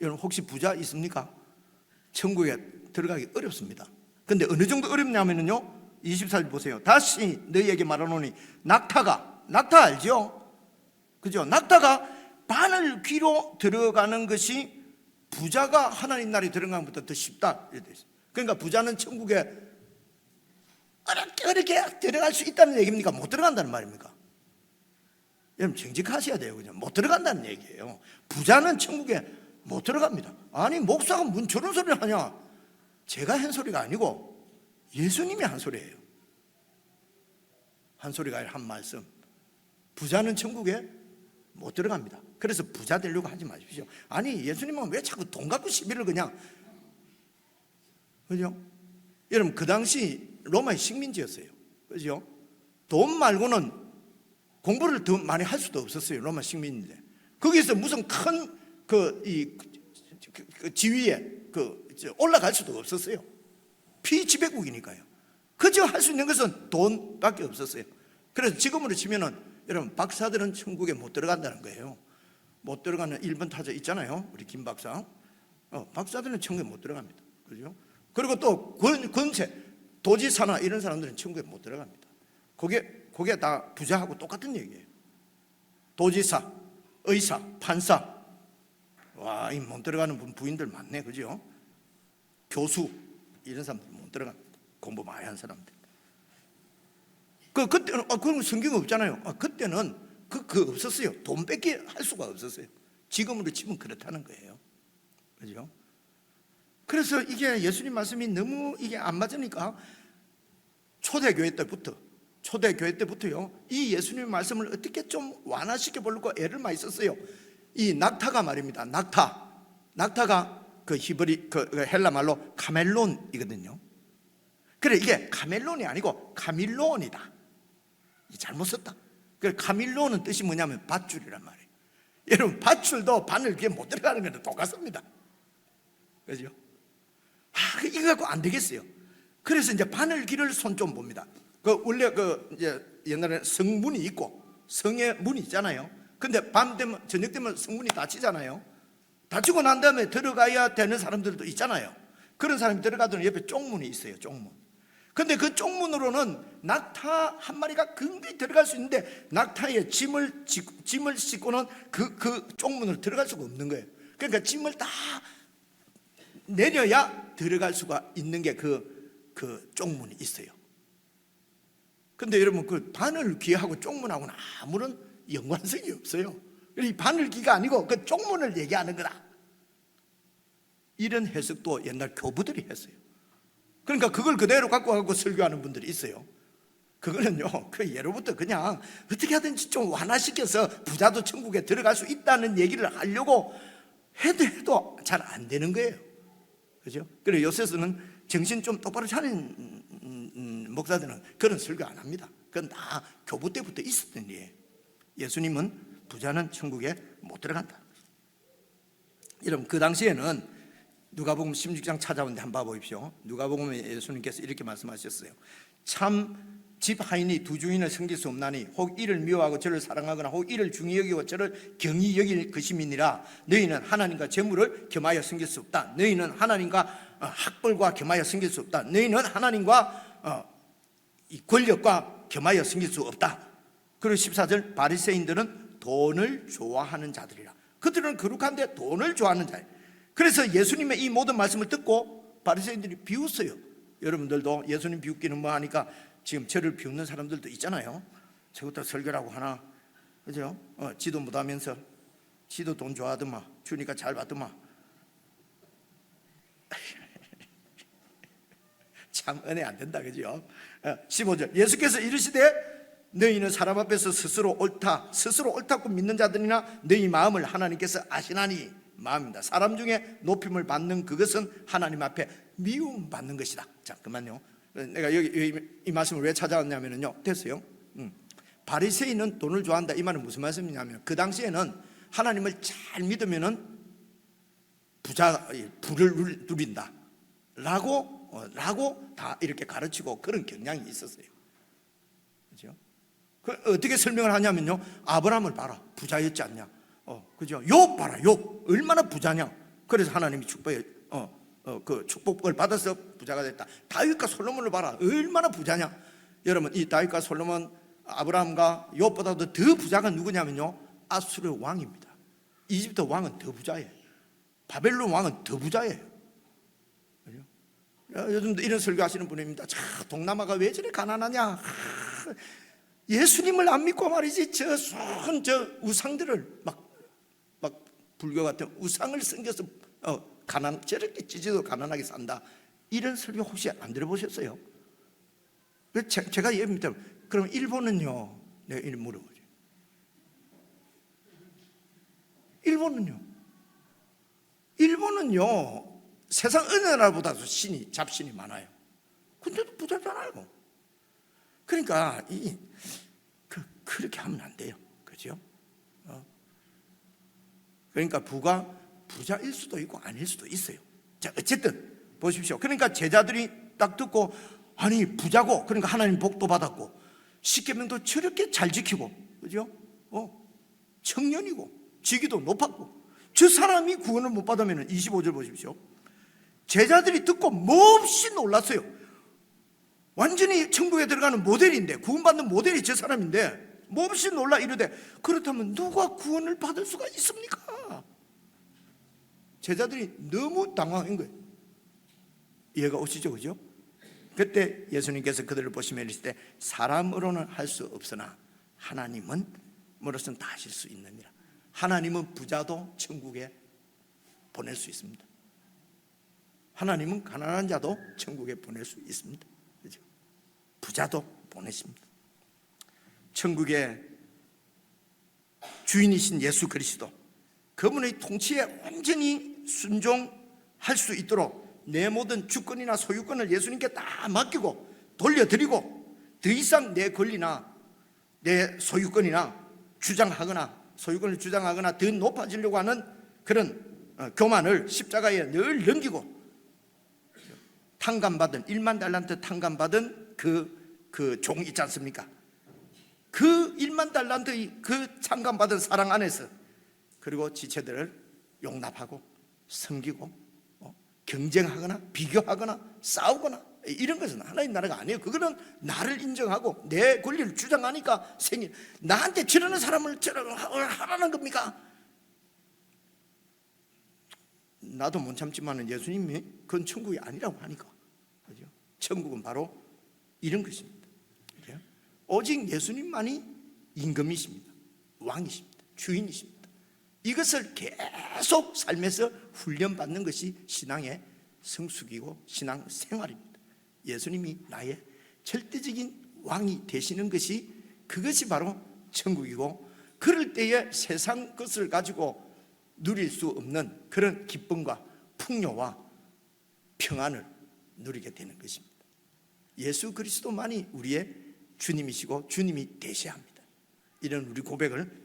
여러분 혹시 부자 있습니까? 천국에 들어가기 어렵습니다. 근데 어느 정도 어렵냐면요 24절 보세요. 다시 너희에게 말하노니 낙타 알죠? 그죠? 낙타가 바늘 귀로 들어가는 것이 부자가 하나님 나라에 들어가는 것보다 더 쉽다. 그러니까 부자는 천국에 어렵게 들어갈 수 있다는 얘기입니까? 못 들어간다는 말입니까? 여러분 정직하셔야 돼요. 그냥 못 들어간다는 얘기예요. 부자는 천국에 못 들어갑니다. 아니 목사가 뭔 저런 소리를 하냐? 제가 한 소리가 아니고 예수님이 한 소리예요. 한 소리가 아니라 한 말씀. 부자는 천국에 못 들어갑니다. 그래서 부자 되려고 하지 마십시오. 아니 예수님은 왜 자꾸 돈 갖고 시비를 그냥, 그죠? 여러분 그 당시 로마의 식민지였어요. 그죠? 돈 말고는 공부를 더 많이 할 수도 없었어요. 로마 식민지인데 거기서 무슨 큰 지위에 올라갈 수도 없었어요. 피지배국이니까요. 그저 할 수 있는 것은 돈밖에 없었어요. 그래서 지금으로 치면은 여러분 박사들은 천국에 못 들어간다는 거예요. 못 들어가는 1번 타자 있잖아요. 우리 김 박사. 박사들은 천국에 못 들어갑니다. 그죠? 그리고 또 권세, 도지사나 이런 사람들은 천국에 못 들어갑니다. 그게 다 부자하고 똑같은 얘기예요. 도지사, 의사, 판사. 와, 이 못 들어가는 부인들 많네. 그죠? 교수 이런 사람들 못 들어갑니다. 공부 많이 한 사람들. 그때는 그런 성경 없잖아요. 그때는 그 없었어요. 돈 뺏기 할 수가 없었어요. 지금으로 치면 그렇다는 거예요. 그죠? 그래서 이게 예수님 말씀이 너무 이게 안 맞으니까 초대교회 때부터 초대교회 때부터요, 이 예수님의 말씀을 어떻게 좀 완화시켜 보려고 애를 많이 썼어요. 이 낙타가 말입니다. 낙타가 그 히브리 그 헬라 말로 카멜론이거든요. 그래, 이게 카멜론이 아니고 카밀론이다. 잘못 썼다. 그래, 카밀론은 뜻이 뭐냐면 밧줄이란 말이에요. 여러분, 밧줄도 바늘귀에 못 들어가는 거랑 똑같습니다. 그죠? 이거 갖고 안 되겠어요. 그래서 이제 바늘귀를 손 좀 봅니다. 원래 이제 옛날에 성문이 있고 성에 문이 있잖아요. 근데 밤 되면, 저녁 되면 성문이 닫히잖아요. 닫히고 난 다음에 들어가야 되는 사람들도 있잖아요. 그런 사람이 들어가더니 옆에 쪽문이 있어요. 쪽문. 근데 그 쪽문으로는 낙타 한 마리가 금방 들어갈 수 있는데 낙타의 짐을 싣고는 그 쪽문으로 들어갈 수가 없는 거예요. 그러니까 짐을 다 내려야 들어갈 수가 있는 게 그 쪽문이 있어요. 근데 여러분, 그 바늘귀하고 쪽문하고는 아무런 연관성이 없어요. 이 바늘귀가 아니고 그 쪽문을 얘기하는 거다. 이런 해석도 옛날 교부들이 했어요. 그러니까 그걸 그대로 갖고 설교하는 분들이 있어요. 그거는요, 그 예로부터 그냥 어떻게 하든지 좀 완화시켜서 부자도 천국에 들어갈 수 있다는 얘기를 하려고 해도 잘 안 되는 거예요. 그죠? 그래, 요새서는 정신 좀 똑바로 차린 목사들은 그런 설교 안 합니다. 그건 다 교부 때부터 있었던 일이에요. 예수님은 부자는 천국에 못 들어간다. 여러분, 그 당시에는 누가복음 16장 찾아오는데 한번 봐보십시오. 누가복음에 예수님께서 이렇게 말씀하셨어요. 참 집 하인이 두 주인을 섬길 수 없나니 혹 이를 미워하고 저를 사랑하거나 혹 이를 중히 여기고 저를 경히 여길 것임이니라. 너희는 하나님과 재물을 겸하여 섬길 수 없다. 너희는 하나님과 학벌과 겸하여 섬길 수 없다. 너희는 하나님과 이 권력과 겸하여 섬길 수 없다. 그리고 14절, 바리새인들은 돈을 좋아하는 자들이라. 그들은 거룩한데 돈을 좋아하는 자예요. 그래서 예수님의 이 모든 말씀을 듣고 바리새인들이 비웃어요. 여러분들도 예수님 비웃기는 뭐 하니까 지금 저를 비웃는 사람들도 있잖아요. 저것도 설교라고 하나, 그죠? 지도 못하면서 지도 돈 좋아하더만, 주니까 잘 받더만. 참 은혜 안 된다, 그죠? 15절, 예수께서 이르시되 너희는 사람 앞에서 스스로 옳다고 믿는 자들이나 너희 마음을 하나님께서 아시나니. 마음입니다. 사람 중에 높임을 받는 그것은 하나님 앞에 미움 받는 것이다. 잠깐만요. 내가 여기 이 말씀을 왜 찾아왔냐면요, 됐어요. 바리새인은 돈을 좋아한다. 이 말은 무슨 말씀이냐면, 그 당시에는 하나님을 잘 믿으면은 부를 누린다 라고 다 이렇게 가르치고 그런 경향이 있었어요. 그죠? 어떻게 설명을 하냐면요, 아브라함을 봐라, 부자였지 않냐. 그죠? 욥 봐라, 욥 얼마나 부자냐. 그래서 하나님이 그 축복을 받아서 부자가 됐다. 다윗과 솔로몬을 봐라, 얼마나 부자냐. 여러분, 이 다윗과 솔로몬, 아브라함과 욥보다도 더 부자가 누구냐면요, 아수르 왕입니다. 이집트 왕은 더 부자예요. 바벨론 왕은 더 부자예요. 그죠? 요즘도 이런 설교하시는 분입니다. 동남아가 왜 저리 가난하냐. 예수님을 안 믿고 말이지, 저 우상들을 막 불교 같은 우상을 섬겨서 저렇게 찌질도 가난하게 산다. 이런 설교 혹시 안 들어보셨어요? 제가 예입니다. 그럼 일본은요? 내가 이름 물어보죠. 일본은요 세상 어느 나라보다도 잡신이 많아요. 근데도 부자잖아요. 그러니까 그렇게 하면 안 돼요. 그죠? 그러니까 부자일 수도 있고 아닐 수도 있어요. 자, 어쨌든 보십시오. 그러니까 제자들이 딱 듣고, 아니 부자고, 그러니까 하나님 복도 받았고, 십계명도 저렇게 잘 지키고, 그죠? 청년이고 직위도 높았고, 저 사람이 구원을 못 받으면 25절 보십시오. 제자들이 듣고 몹시 놀랐어요. 완전히 천국에 들어가는 모델인데, 구원받는 모델이 저 사람인데 몹시 놀라 이르되, 그렇다면 누가 구원을 받을 수가 있습니까? 제자들이 너무 당황한 거예요. 이해가 오시죠? 그죠? 그때 예수님께서 그들을 보시며 이르시되, 사람으로는 할 수 없으나 하나님은 뭐로서는 다 하실 수 있느니라. 하나님은 부자도 천국에 보낼 수 있습니다. 하나님은 가난한 자도 천국에 보낼 수 있습니다. 그죠? 부자도 보내십니다. 천국의 주인이신 예수 그리스도, 그분의 통치에 온전히 순종할 수 있도록 내 모든 주권이나 소유권을 예수님께 다 맡기고 돌려드리고, 더 이상 내 권리나 내 소유권을 주장하거나 더 높아지려고 하는 그런 교만을 십자가에 늘 넘기고, 탕감받은 1만 달란트 탕감받은 그 종 있지 않습니까? 그 1만 달란트의 그 탕감받은 사랑 안에서, 그리고 지체들을 용납하고 섬기고 경쟁하거나 비교하거나 싸우거나 이런 것은 하나님 나라가 아니에요. 그거는 나를 인정하고 내 권리를 주장하니까 생긴, 나한테 저러는 사람을 하라는 겁니까? 나도 못 참지만 예수님이 그건 천국이 아니라고 하니까, 그죠? 천국은 바로 이런 것입니다. 그죠? 오직 예수님만이 임금이십니다. 왕이십니다. 주인이십니다. 이것을 계속 삶에서 훈련받는 것이 신앙의 성숙이고 신앙 생활입니다. 예수님이 나의 절대적인 왕이 되시는 것이, 그것이 바로 천국이고, 그럴 때에 세상 것을 가지고 누릴 수 없는 그런 기쁨과 풍요와 평안을 누리게 되는 것입니다. 예수 그리스도만이 우리의 주님이시고 주님이 되셔야 합니다. 이런 우리 고백을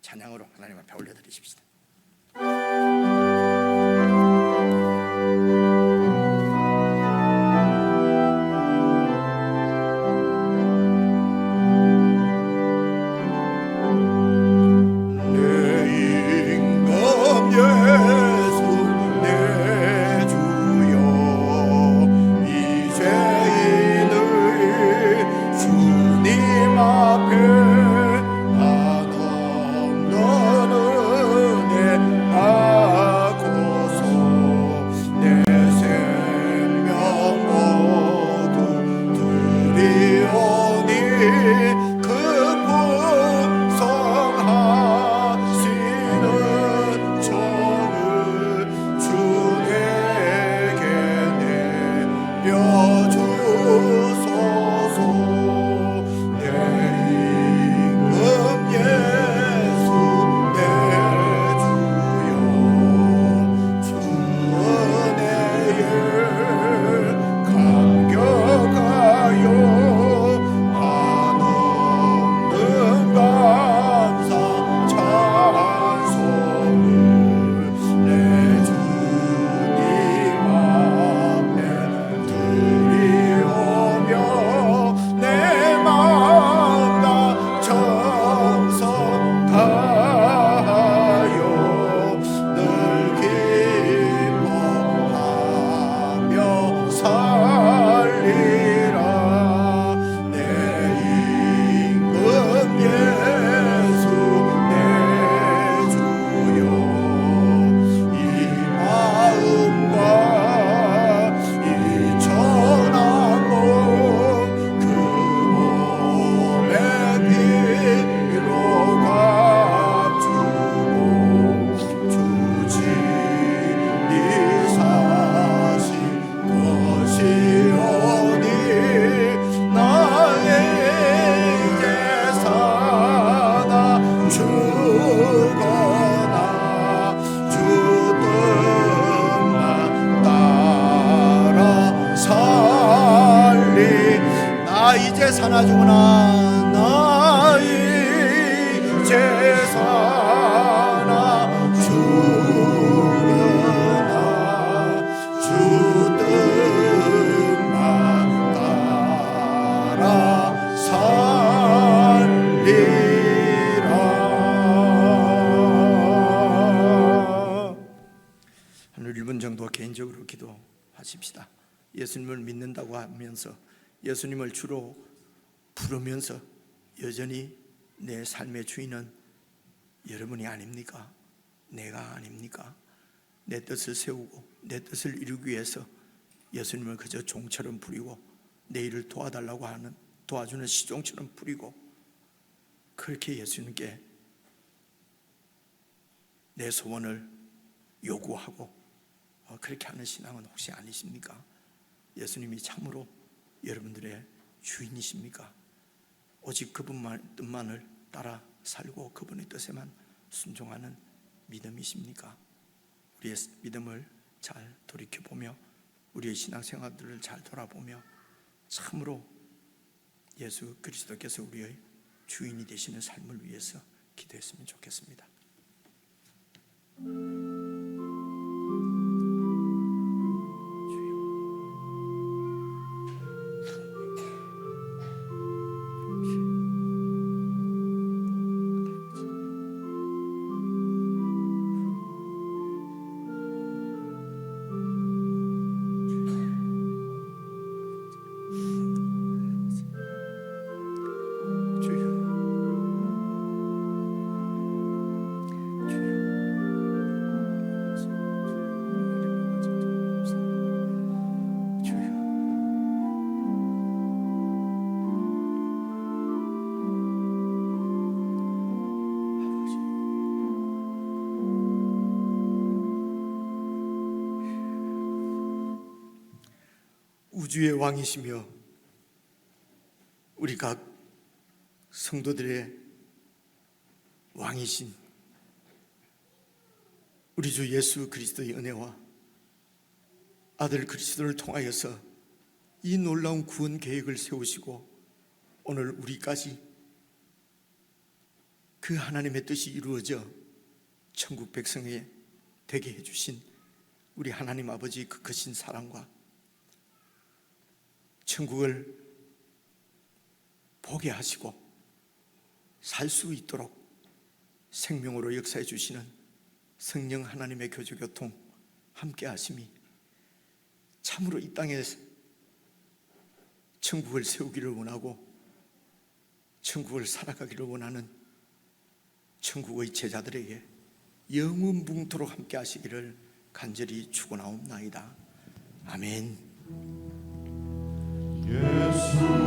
찬양으로 하나님 앞에 올려드리십시다. 이제 사나 죽으나 나 이제 사나 죽으나 주 뜻만 따라 살리라. 한 1분 정도 개인적으로 기도하십시다. 예수님을 믿는다고 하면서, 예수님을 주로 부르면서 여전히 내 삶의 주인은 여러분이 아닙니까? 내가 아닙니까? 내 뜻을 세우고 내 뜻을 이루기 위해서 예수님을 그저 종처럼 부리고 내 일을 도와달라고 하는 도와주는 시종처럼 부리고, 그렇게 예수님께 내 소원을 요구하고 그렇게 하는 신앙은 혹시 아니십니까? 예수님이 참으로 여러분들의 주인이십니까? 오직 그분만 뜻만을 따라 살고 그분의 뜻에만 순종하는 믿음이십니까? 우리의 믿음을 잘 돌이켜보며 우리의 신앙생활들을 잘 돌아보며 참으로 예수 그리스도께서 우리의 주인이 되시는 삶을 위해서 기도했으면 좋겠습니다. 우주의 왕이시며 우리 각 성도들의 왕이신 우리 주 예수 그리스도의 은혜와 아들 그리스도를 통하여서 이 놀라운 구원 계획을 세우시고 오늘 우리까지 그 하나님의 뜻이 이루어져 천국 백성에 되게 해주신 우리 하나님 아버지의 그 크신 사랑과 천국을 보게 하시고 살 수 있도록 생명으로 역사해 주시는 성령 하나님의 교주교통 함께 하심이 참으로 이 땅에 천국을 세우기를 원하고 천국을 살아가기를 원하는 천국의 제자들에게 영원붕토록 함께 하시기를 간절히 축원하옵나이다. 아멘. 예수